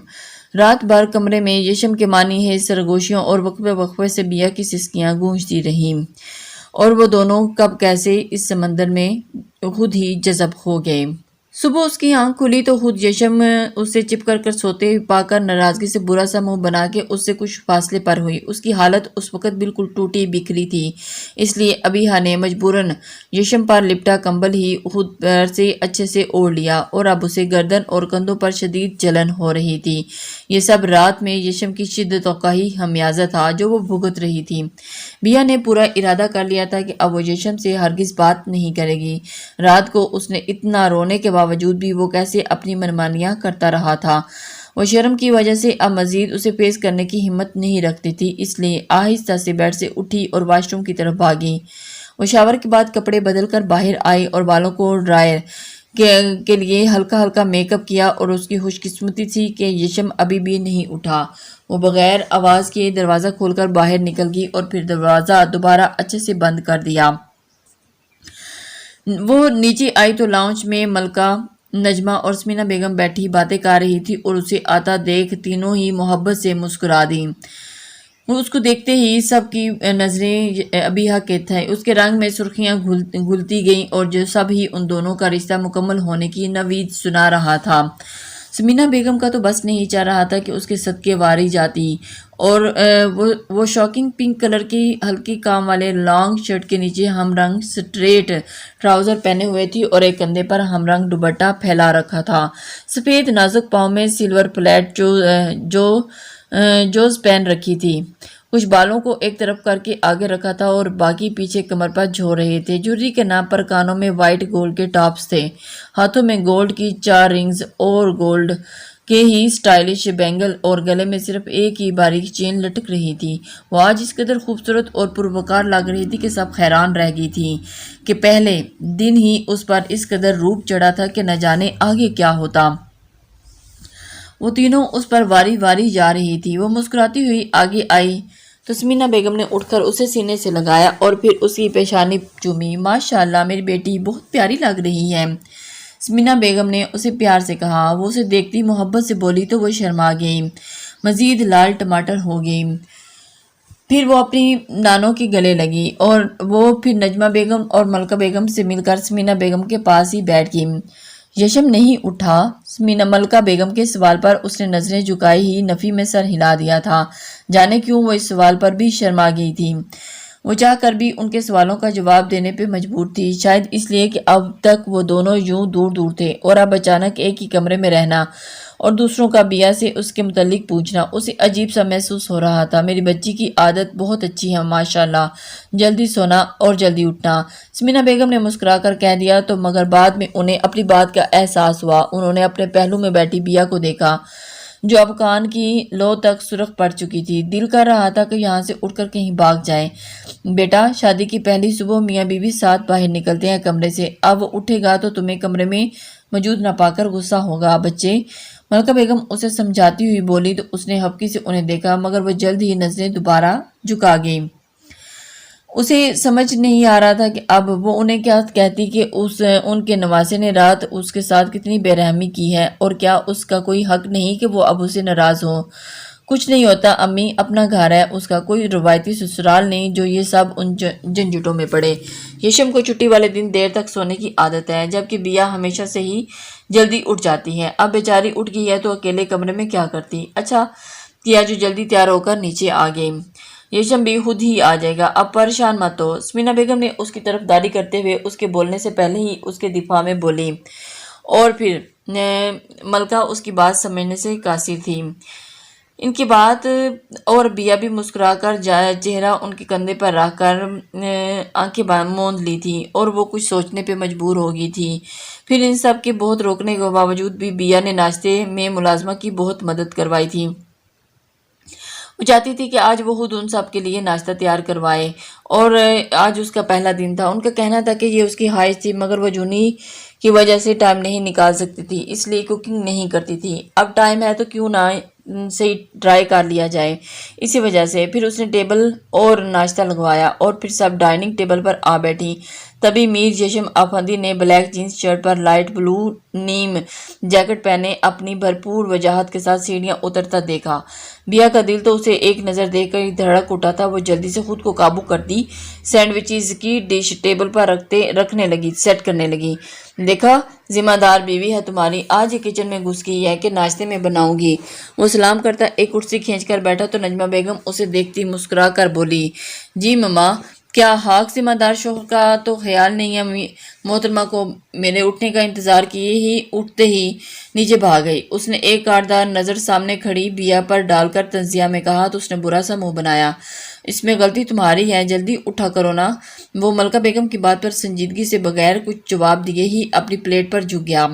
رات بھر کمرے میں یشم کے معنی ہے سرگوشیوں اور وقفے وقفے سے بیا کی سسکیاں گونجتی رہیں اور وہ دونوں کب کیسے اس سمندر میں خود ہی جذب ہو گئے۔ صبح اس کی آنکھ کھلی تو خود یشم اس سے چپ کر سوتے ہوئے پا کر ناراضگی سے برا سا منہ بنا کے اس سے کچھ فاصلے پر ہوئی۔ اس کی حالت اس وقت بالکل ٹوٹی بکھری تھی، اس لیے ابیحا نے مجبوراً یشم پر لپٹا کمبل ہی خود پر سے اچھے سے اوڑھ لیا اور اب اسے گردن اور کندھوں پر شدید جلن ہو رہی تھی۔ یہ سب رات میں یشم کی شدتوں کا ہی خمیازہ تھا جو وہ بھگت رہی تھی۔ بیا نے پورا ارادہ کر لیا تھا کہ اب وہ یشم سے ہرگز بات نہیں کرے گی۔ رات کو اس نے اتنا رونے کے باوجود بھی وہ کیسے اپنی منمانیاں کرتا رہا تھا۔ وہ شرم کی وجہ سے اب مزید اسے فیس کرنے کی ہمت نہیں رکھتی تھی، اس لیے آہستہ سے بیڈ سے اٹھی اور واش روم کی طرف بھاگی۔ وہ شاور کے بعد کپڑے بدل کر باہر آئی اور بالوں کو ڈرائر کے لیے ہلکا ہلکا میک اپ کیا اور اس کی خوش قسمتی تھی کہ یشم ابھی بھی نہیں اٹھا۔ وہ بغیر آواز کے دروازہ کھول کر باہر نکل گئی اور پھر دروازہ دوبارہ اچھے سے بند کر دیا۔ وہ نیچے آئی تو لاؤنج میں ملکہ، نجمہ اور سمینا بیگم بیٹھی باتیں کر رہی تھی اور اسے آتا دیکھ تینوں ہی محبت سے مسکرا دیں۔ وہ اس کو دیکھتے ہی سب کی نظریں ابیحا کے تھے، اس کے رنگ میں سرخیاں گھلتی گئیں اور جو سب ہی ان دونوں کا رشتہ مکمل ہونے کی نوید سنا رہا تھا۔ سمینا بیگم کا تو بس نہیں چاہ رہا تھا کہ اس کے صدقے واری جاتی اور وہ شاکنگ پنک کلر کی ہلکی کام والے لانگ شرٹ کے نیچے ہم رنگ سٹریٹ ٹراؤزر پہنے ہوئے تھی اور ایک کندھے پر ہم رنگ دوپٹہ پھیلا رکھا تھا۔ سفید نازک پاؤں میں سلور پلیٹ جوز پہن رکھی تھی، کچھ بالوں کو ایک طرف کر کے آگے رکھا تھا اور باقی پیچھے کمر پر جھو رہے تھے۔ جوری کے نام پر کانوں میں وائٹ گولڈ کے ٹاپس تھے، ہاتھوں میں گولڈ کی 4 رنگز اور گولڈ کے ہی سٹائلش بینگل اور گلے میں صرف ایک ہی باریک چین لٹک رہی تھی۔ وہ آج اس قدر خوبصورت اور پروقار لگ رہی تھی کہ سب حیران رہ گئی تھی کہ پہلے دن ہی اس پر اس قدر روپ چڑھا تھا کہ نہ جانے آگے کیا ہوتا۔ وہ تینوں اس پر واری واری جا رہی تھی۔ وہ مسکراتی ہوئی آگے آئی تو سمینا بیگم نے اٹھ کر اسے سینے سے لگایا اور پھر اس کی پیشانی چومی۔ ماشاءاللہ میری بیٹی بہت پیاری لگ رہی ہے، سمینا بیگم نے اسے پیار سے کہا۔ وہ اسے دیکھتی محبت سے بولی تو وہ شرما گئی، مزید لال ٹماٹر ہو گئی۔ پھر وہ اپنی نانوں کے گلے لگی اور وہ پھر نجمہ بیگم اور ملکہ بیگم سے مل کر سمینا بیگم کے پاس ہی بیٹھ گئی۔ یشم نہیں اٹھا۔ ملکہ بیگم کے سوال پر اس نے نظریں جھکائے ہی نفی میں سر ہلا دیا تھا، جانے کیوں وہ اس سوال پر بھی شرما گئی تھی۔ وہ چاہ کر بھی ان کے سوالوں کا جواب دینے پہ مجبور تھی، شاید اس لیے کہ اب تک وہ دونوں یوں دور دور تھے اور اب اچانک ایک ہی کمرے میں رہنا اور دوسروں کا بیا سے اس کے متعلق پوچھنا اسے عجیب سا محسوس ہو رہا تھا۔ میری بچی کی عادت بہت اچھی ہے ماشاءاللہ، جلدی سونا اور جلدی اٹھنا، سمینا بیگم نے مسکرا کر کہہ دیا تو مگر بعد میں انہیں اپنی بات کا احساس ہوا۔ انہوں نے اپنے پہلو میں بیٹھی بیا کو دیکھا جو اب کان کی لو تک سرخ پڑ چکی تھی۔ دل کر رہا تھا کہ یہاں سے اٹھ کر کہیں بھاگ جائے۔ بیٹا، شادی کی پہلی صبح میاں بیوی ساتھ باہر نکلتے ہیں کمرے سے، اب وہ اٹھے گا تو تمہیں کمرے میں موجود نہ پا کر غصہ ہوگا۔ بچے، ملکہ بیگم اسے سمجھاتی ہوئی بولی تو اس نے ہبکی سے انہیں دیکھا مگر وہ جلد ہی نظریں دوبارہ جھکا گئی۔ اسے سمجھ نہیں آ رہا تھا کہ اب وہ انہیں کیا کہتی کہ ان کے نواسے نے رات اس کے ساتھ کتنی بے رحمی کی ہے اور کیا اس کا کوئی حق نہیں کہ وہ اب اسے ناراض ہو۔ کچھ نہیں ہوتا امی، اپنا گھر ہے، اس کا کوئی روایتی سسرال نہیں جو یہ سب ان جھنجھٹوں میں پڑے۔ یشم کو چھٹی والے دن دیر تک سونے کی عادت ہے جبکہ بیا ہمیشہ سے ہی جلدی اٹھ جاتی ہے۔ اب بیچاری اٹھ گئی ہے تو اکیلے کمرے میں کیا کرتی۔ اچھا کیا جو جلدی تیار ہو کر نیچے آ گئی، یشم بھی خود ہی آ جائے گا، اب پریشان مت ہو۔ سمینا بیگم نے اس کی طرف داری کرتے ہوئے اس کے بولنے سے پہلے ہی اس کے دفاع میں بولی اور پھر ملکہ اس کی بات سمجھنے سے قاصر تھی۔ ان کی بات اور بیا بھی مسکرا کر چہرہ ان کے کندھے پر رکھ کر آنکھیں موند لی تھی اور وہ کچھ سوچنے پہ مجبور ہو گئی تھی۔ پھر ان سب کے بہت روکنے کے باوجود بھی بیا نے ناشتے میں ملازمہ کی بہت مدد کروائی تھی۔ وہ چاہتی تھی کہ آج وہ خود ان سب کے لیے ناشتہ تیار کروائے، اور آج اس کا پہلا دن تھا۔ ان کا کہنا تھا کہ یہ اس کی خواہش تھی، مگر وہ جونی کی وجہ سے ٹائم نہیں نکال سکتی تھی، اس لیے کوکنگ نہیں کرتی تھی۔ اب ٹائم ہے تو کیوں نہ سے ٹرائی کر لیا جائے، اسی وجہ سے پھر اس نے ٹیبل اور ناشتہ لگوایا اور پھر سب ڈائننگ ٹیبل پر آ بیٹھی۔ تبھی میر جشم افندی نے بلیک جینس شرٹ پر لائٹ بلو نیم جیکٹ پہنے اپنی بھرپور وجاہت کے ساتھ سیڑھیاں اترتا دیکھا۔ بیا کا دل تو اسے ایک نظر دیکھ کر دھڑک اٹھا تھا۔ وہ جلدی سے خود کو قابو کرتی سینڈوچز کی ڈش ٹیبل پر رکھنے لگی، سیٹ کرنے لگی۔ دیکھا، ذمہ دار بیوی ہے تمہاری، آج یہ کچن میں گھس گئی ہے کہ ناشتے میں بناؤں گی۔ وہ سلام کرتا ایک کرسی کھینچ کر بیٹھا تو نجمہ بیگم اسے دیکھتی مسکرا کر بولی، جی مما، کیا حق ذمہ دار شوہر کا تو خیال نہیں ہے؟ محترمہ کو میرے اٹھنے کا انتظار کیے ہی اٹھتے ہی نیچے بھاگ گئی۔ اس نے ایک کاردار نظر سامنے کھڑی بیا پر ڈال کر تنزیہ میں کہا تو اس نے برا سا منہ بنایا، اس میں غلطی تمہاری ہے، جلدی اٹھا کرو نا۔ وہ ملکہ بیگم کی بات پر سنجیدگی سے بغیر کچھ جواب دیے ہی اپنی پلیٹ پر جھک گیا،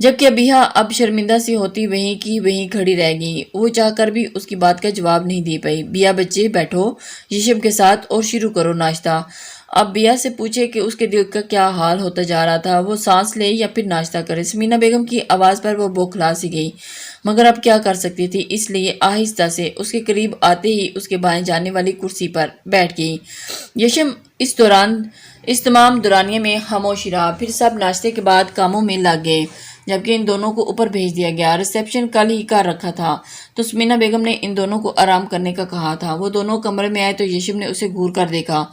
جبکہ ابیہ اب شرمندہ سی ہوتی وہیں کی وہیں کھڑی رہ گئی۔ وہ چاہ کر بھی اس کی بات کا جواب نہیں دے پائی۔ بیا بچے بیٹھو یشم کے ساتھ اور شروع کرو ناشتہ۔ اب بیا سے پوچھے کہ اس کے دل کا کیا حال ہوتا جا رہا تھا، وہ سانس لے یا پھر ناشتہ کرے۔ سمینہ بیگم کی آواز پر وہ بوکھلا سی گئی، مگر اب کیا کر سکتی تھی، اس لیے آہستہ سے اس کے قریب آتے ہی اس کے بائیں جانے والی کرسی پر بیٹھ گئی۔ یشم اس تمام دورانیے میں خاموشی رہا۔ پھر سب ناشتے کے بعد کاموں میں لگ گئے، جبکہ ان دونوں کو اوپر بھیج دیا گیا۔ ریسیپشن کل ہی کا رکھا تھا تو سمینہ بیگم نے ان دونوں کو آرام کرنے کا کہا تھا۔ وہ دونوں کمرے میں آئے تو یشم نے اسے گھور کر دیکھا،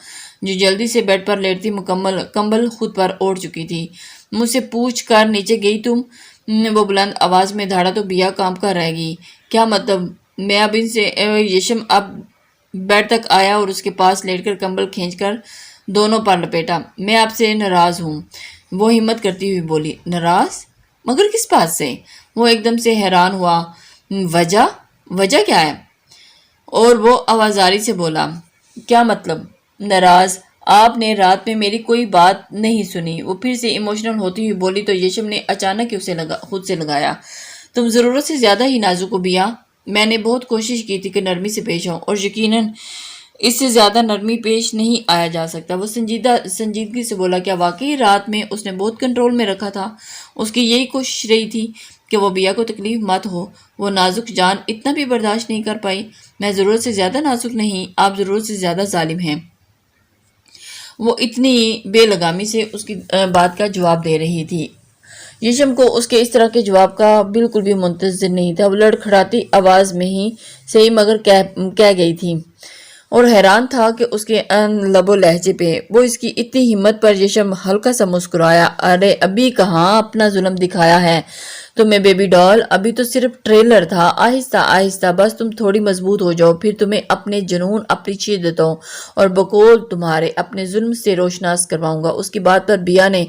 جو جلدی سے بیڈ پر لیٹتی مکمل کمبل خود پر اوڑھ چکی تھی۔ مجھ سے پوچھ کر نیچے گئی تم؟ وہ بلند آواز میں دھاڑا تو بیا کام کر رہ گئی۔ کیا مطلب؟ میں اب ان سے یشم اب بیڈ تک آیا اور اس کے پاس لیٹ کر کمبل کھینچ کر دونوں پر لپیٹا۔ میں آپ سے ناراض ہوں، وہ ہمت کرتی ہوئی بولی۔ ناراض؟ مگر کس بات سے؟ وہ ایک دم سے حیران ہوا۔ وجہ کیا ہے؟ اور وہ آوازاری سے بولا، کیا مطلب ناراض؟ آپ نے رات میں میری کوئی بات نہیں سنی؟ وہ پھر سے ایموشنل ہوتی ہوئی بولی تو یشم نے اچانک اسے خود سے لگایا، تم ضرورت سے زیادہ ہی نازک ہو بیا۔ میں نے بہت کوشش کی تھی کہ نرمی سے پیش ہوں، اور یقیناً اس سے زیادہ نرمی پیش نہیں آیا جا سکتا۔ وہ سنجیدگی سے بولا، کیا واقعی رات میں اس نے بہت کنٹرول میں رکھا تھا؟ اس کی یہی کوشش رہی تھی کہ وہ بیا کو تکلیف مت ہو، وہ نازک جان اتنا بھی برداشت نہیں کر پائی؟ میں ضرورت سے زیادہ نازک نہیں، آپ ضرورت سے زیادہ ظالم ہیں۔ وہ اتنی بے لگامی سے اس کی بات کا جواب دے رہی تھی۔ یشم کو اس کے اس طرح کے جواب کا بالکل بھی منتظر نہیں تھا۔ وہ لڑکھڑاتی آواز میں ہی صحیح مگر کہہ گئی تھی، اور حیران تھا کہ اس کے لب و لہجے پہ۔ وہ اس کی اتنی ہمت پر یشم ہلکا سا مسکرایا، ارے ابھی کہاں اپنا ظلم دکھایا ہے تمہیں بیبی ڈال، ابھی تو صرف ٹریلر تھا، آہستہ آہستہ، بس تم تھوڑی مضبوط ہو جاؤ، پھر تمہیں اپنے جنون، اپنی شدتوں اور بقول تمہارے اپنے ظلم سے روشناس کرواؤں گا۔ اس کی بات پر بیا نے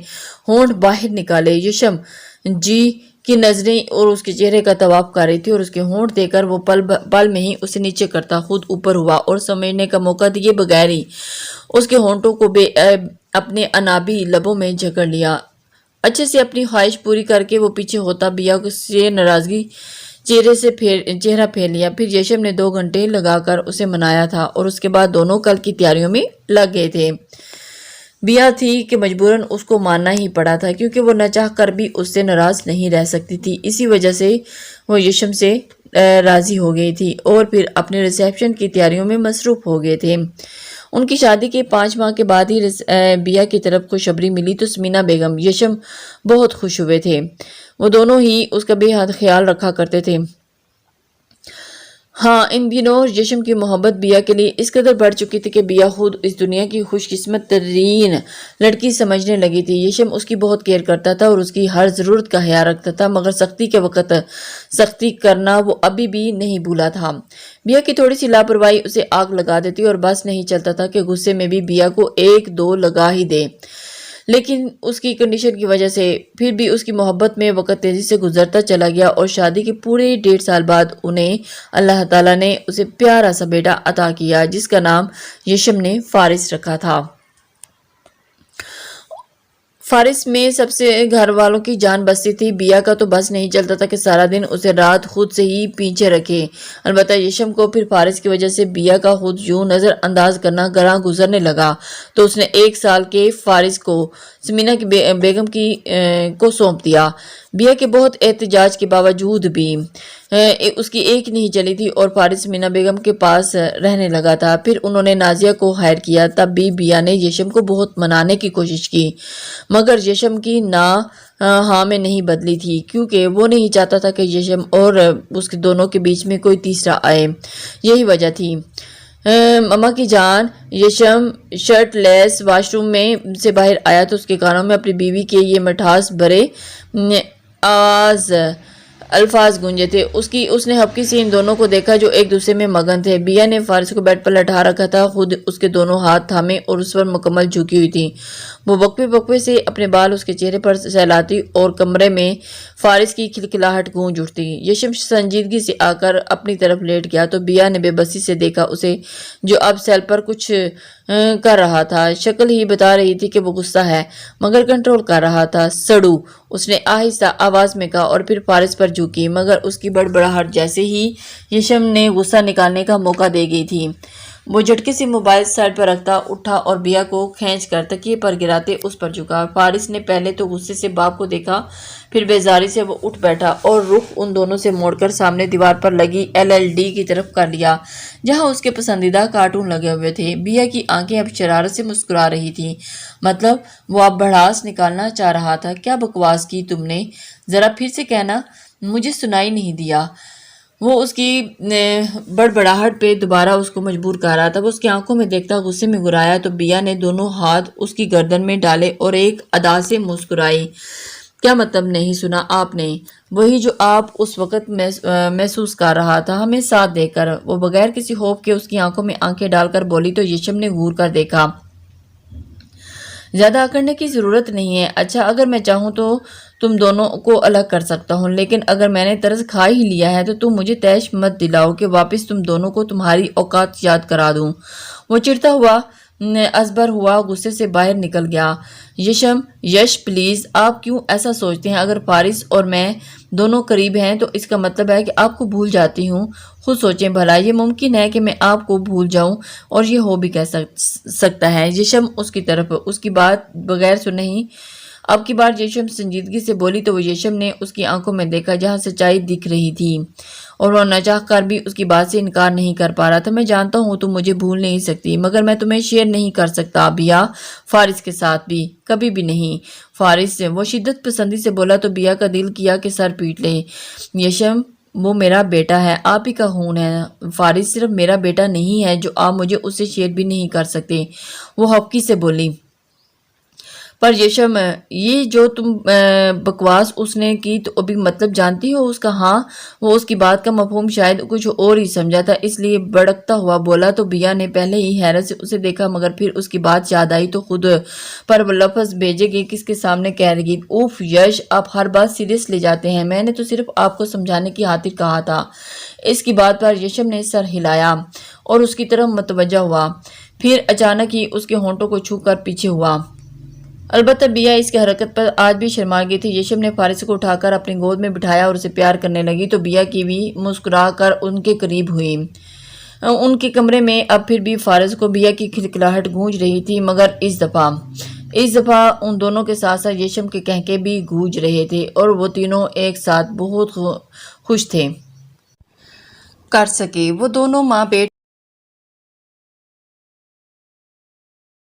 ہونٹ باہر نکالے۔ یشم جی کی نظریں اور اس کے چہرے کا طواف کر رہی تھی، اور اس کے ہونٹ دے کر وہ پل میں ہی اسے نیچے کرتا خود اوپر ہوا اور سمجھنے کا موقع دیے بغیر ہی اس کے ہونٹوں کو اپنے انابی لبوں میں جکڑ لیا۔ اچھے سے اپنی خواہش پوری کر کے وہ پیچھے ہوتا بیا سے ناراضگی چہرہ پھیر لیا۔ پھر یشم نے 2 گھنٹے لگا کر اسے منایا تھا، اور اس کے بعد دونوں کل کی تیاریوں میں لگ گئے تھے۔ بیا تھی کہ مجبوراً اس کو ماننا ہی پڑا تھا، کیونکہ وہ نہ چاہ کر بھی اس سے ناراض نہیں رہ سکتی تھی۔ اسی وجہ سے وہ یشم سے راضی ہو گئی تھی اور پھر اپنے ریسیپشن کی تیاریوں میں مصروف ہو گئے تھے۔ ان کی شادی کے 5 ماہ کے بعد ہی بیا کی طرف خوشخبری ملی تو سمینہ بیگم، یشم بہت خوش ہوئے تھے۔ وہ دونوں ہی اس کا بے حد خیال رکھا کرتے تھے۔ ہاں، ان دنوں یشم کی محبت بیا کے لیے اس قدر بڑھ چکی تھی کہ بیا خود اس دنیا کی خوش قسمت ترین لڑکی سمجھنے لگی تھی۔ یشم اس کی بہت کیئر کرتا تھا اور اس کی ہر ضرورت کا خیال رکھتا تھا، مگر سختی کے وقت سختی کرنا وہ ابھی بھی نہیں بھولا تھا۔ بیا کی تھوڑی سی لاپرواہی اسے آگ لگا دیتی اور بس نہیں چلتا تھا کہ غصے میں بھی بیا کو 1-2 لگا ہی دے۔ لیکن اس کی کنڈیشن کی وجہ سے پھر بھی اس کی محبت میں وقت تیزی سے گزرتا چلا گیا اور شادی کے پورے 1.5 سال بعد انہیں اللہ تعالیٰ نے اسے پیارا سا بیٹا عطا کیا جس کا نام یشم نے فارس رکھا تھا۔ فارس میں سب سے گھر والوں کی جان بستی تھی۔ بیا کا تو بس نہیں چلتا تھا کہ سارا دن اسے رات خود سے ہی پیچھے رکھے۔ البتہ یشم کو پھر فارس کی وجہ سے بیا کا خود یوں نظر انداز کرنا گراں گزرنے لگا تو اس نے 1 سال کے فارس کو سمینہ کی بیگم کو سونپ دیا۔ بیا کے بہت احتجاج کے باوجود بھی اس کی ایک نہیں چلی تھی اور فارس سمینہ بیگم کے پاس رہنے لگا تھا۔ پھر انہوں نے نازیہ کو ہائر کیا۔ تب بھی بیا نے یشم کو بہت منانے کی کوشش کی مگر یشم کی نا ہاں میں نہیں بدلی تھی کیونکہ وہ نہیں چاہتا تھا کہ یشم اور اس کے دونوں کے بیچ میں کوئی تیسرا آئے۔ یہی وجہ تھی۔ ماما کی جان یشم شرٹ لیس واش روم میں سے باہر آیا تو اس کے کانوں میں اپنی بیوی کے یہ مٹھاس بھرے الفاظ گونجے تھے۔ اس نے ہپکی سے ان دونوں کو دیکھا جو ایک دوسرے میں مگن تھے۔ بیا نے فارس کو بیڈ پر لٹا رکھا تھا، خود اس کے دونوں ہاتھ تھامے اور اس پر مکمل جھکی ہوئی تھی۔ وہ وقفے سے اپنے بال اس کے چہرے پر سہلاتی اور کمرے میں فارس کی کھلکھلاہٹ گونج اٹھتی۔ یشم سنجیدگی سے آ کر اپنی طرف لیٹ گیا تو بیا نے بے بسی سے دیکھا اسے جو اب سیل پر کچھ کر رہا تھا۔ شکل ہی بتا رہی تھی کہ وہ غصہ ہے مگر کنٹرول کر رہا تھا۔ سڑو، اس نے آہستہ آواز میں کہا اور پھر فارس پر جھکی مگر اس کی بڑبڑاہٹ جیسے ہی یشم نے غصہ نکالنے کا موقع دے گئی تھی۔ وہ جھٹکے سے موبائل سائڈ پر رکھتا اٹھا اور بیا کو کھینچ کر تکیے پر گراتے اس پر جھکا۔ فارس نے پہلے تو غصے سے باپ کو دیکھا پھر بیزاری سے وہ اٹھ بیٹھا اور رخ ان دونوں سے موڑ کر سامنے دیوار پر لگی LLD کی طرف کر لیا جہاں اس کے پسندیدہ کارٹون لگے ہوئے تھے۔ بیا کی آنکھیں اب شرارت سے مسکرا رہی تھیں، مطلب وہ اب بھڑاس نکالنا چاہ رہا تھا۔ کیا بکواس کی تم نے؟ ذرا پھر سے کہنا، مجھے سنائی نہیں دیا۔ وہ اس کی بڑبڑاہٹ پہ دوبارہ اس کو مجبور کر رہا تھا۔ وہ اس کی آنکھوں میں دیکھتا غصے میں گرایا تو بیا نے دونوں ہاتھ اس کی گردن میں ڈالے اور ایک ادا سے مسکرائی۔ کیا مطلب نہیں سنا آپ نے؟ وہی جو آپ اس وقت محسوس کر رہا تھا ہمیں ساتھ دے کر۔ وہ بغیر کسی خوف کے اس کی آنکھوں میں آنکھیں ڈال کر بولی تو یشم نے گھور کر دیکھا۔ زیادہ اکڑنے کی ضرورت نہیں ہے۔ اچھا اگر میں چاہوں تو تم دونوں کو الگ کر سکتا ہوں لیکن اگر میں نے طرز کھا ہی لیا ہے تو تم مجھے تیش مت دلاؤ کہ واپس تم دونوں کو تمہاری اوقات یاد کرا دوں۔ وہ چڑھتا ہوا ازبر ہوا غصے سے باہر نکل گیا۔ یش پلیز، آپ کیوں ایسا سوچتے ہیں؟ اگر فارس اور میں دونوں قریب ہیں تو اس کا مطلب ہے کہ آپ کو بھول جاتی ہوں۔ خود سوچیں بھلا، یہ ممکن ہے کہ میں آپ کو بھول جاؤں اور یہ ہو بھی کہہ سکتا ہے۔ یشم اس کی طرف اس کی بات بغیر سنے ہی اب کی بار یشم سنجیدگی سے بولی تو وہ یشم نے اس کی آنکھوں میں دیکھا جہاں سچائی دکھ رہی تھی اور وہ نہ چاہ کر بھی اس کی بات سے انکار نہیں کر پا رہا تھا۔ میں جانتا ہوں تم مجھے بھول نہیں سکتی مگر میں تمہیں شیئر نہیں کر سکتا بیا، فارس کے ساتھ بھی کبھی بھی نہیں۔ فارس وہ شدت پسندی سے بولا تو بیا کا دل کیا کہ سر پیٹ لے۔ یشم وہ میرا بیٹا ہے، آپ ہی کا خون ہے۔ فارس صرف میرا بیٹا نہیں ہے جو آپ مجھے اس سے شیئر بھی نہیں کر سکتے، وہ ہپکی سے بولی۔ پر یشم، یہ جو تم بکواس اس نے کی تو ابھی مطلب جانتی ہو اس کا؟ ہاں، وہ اس کی بات کا مفہوم شاید کچھ اور ہی سمجھا تھا اس لیے بڑکتا ہوا بولا تو بیا نے پہلے ہی حیرت سے اسے دیکھا مگر پھر اس کی بات یاد آئی تو خود پر وہ لفظ بھیجے گئے کس کے سامنے کہہ رہی۔ اوف یش، آپ ہر بات سیریس لے جاتے ہیں، میں نے تو صرف آپ کو سمجھانے کی خاطر کہا تھا۔ اس کی بات پر یشم نے سر ہلایا اور اس کی طرف متوجہ ہوا، پھر اچانک ہی اس کے ہونٹوں کو چھو کر پیچھے ہوا۔ البتہ بیا اس کی حرکت پر آج بھی شرما گئی تھی۔ یشم نے فارس کو اٹھا کر اپنی گود میں بٹھایا اور اسے پیار کرنے لگی تو بیا کی بھی مسکرا کر ان کے قریب ہوئی۔ ان کے کمرے میں اب پھر بھی فارس کو بیا کی کھلکھلاہٹ گونج رہی تھی مگر اس دفعہ ان دونوں کے ساتھ ساتھ یشم کے کہکے بھی گونج رہے تھے اور وہ تینوں ایک ساتھ بہت خوش تھے کر سکے۔ وہ دونوں ماں بیٹے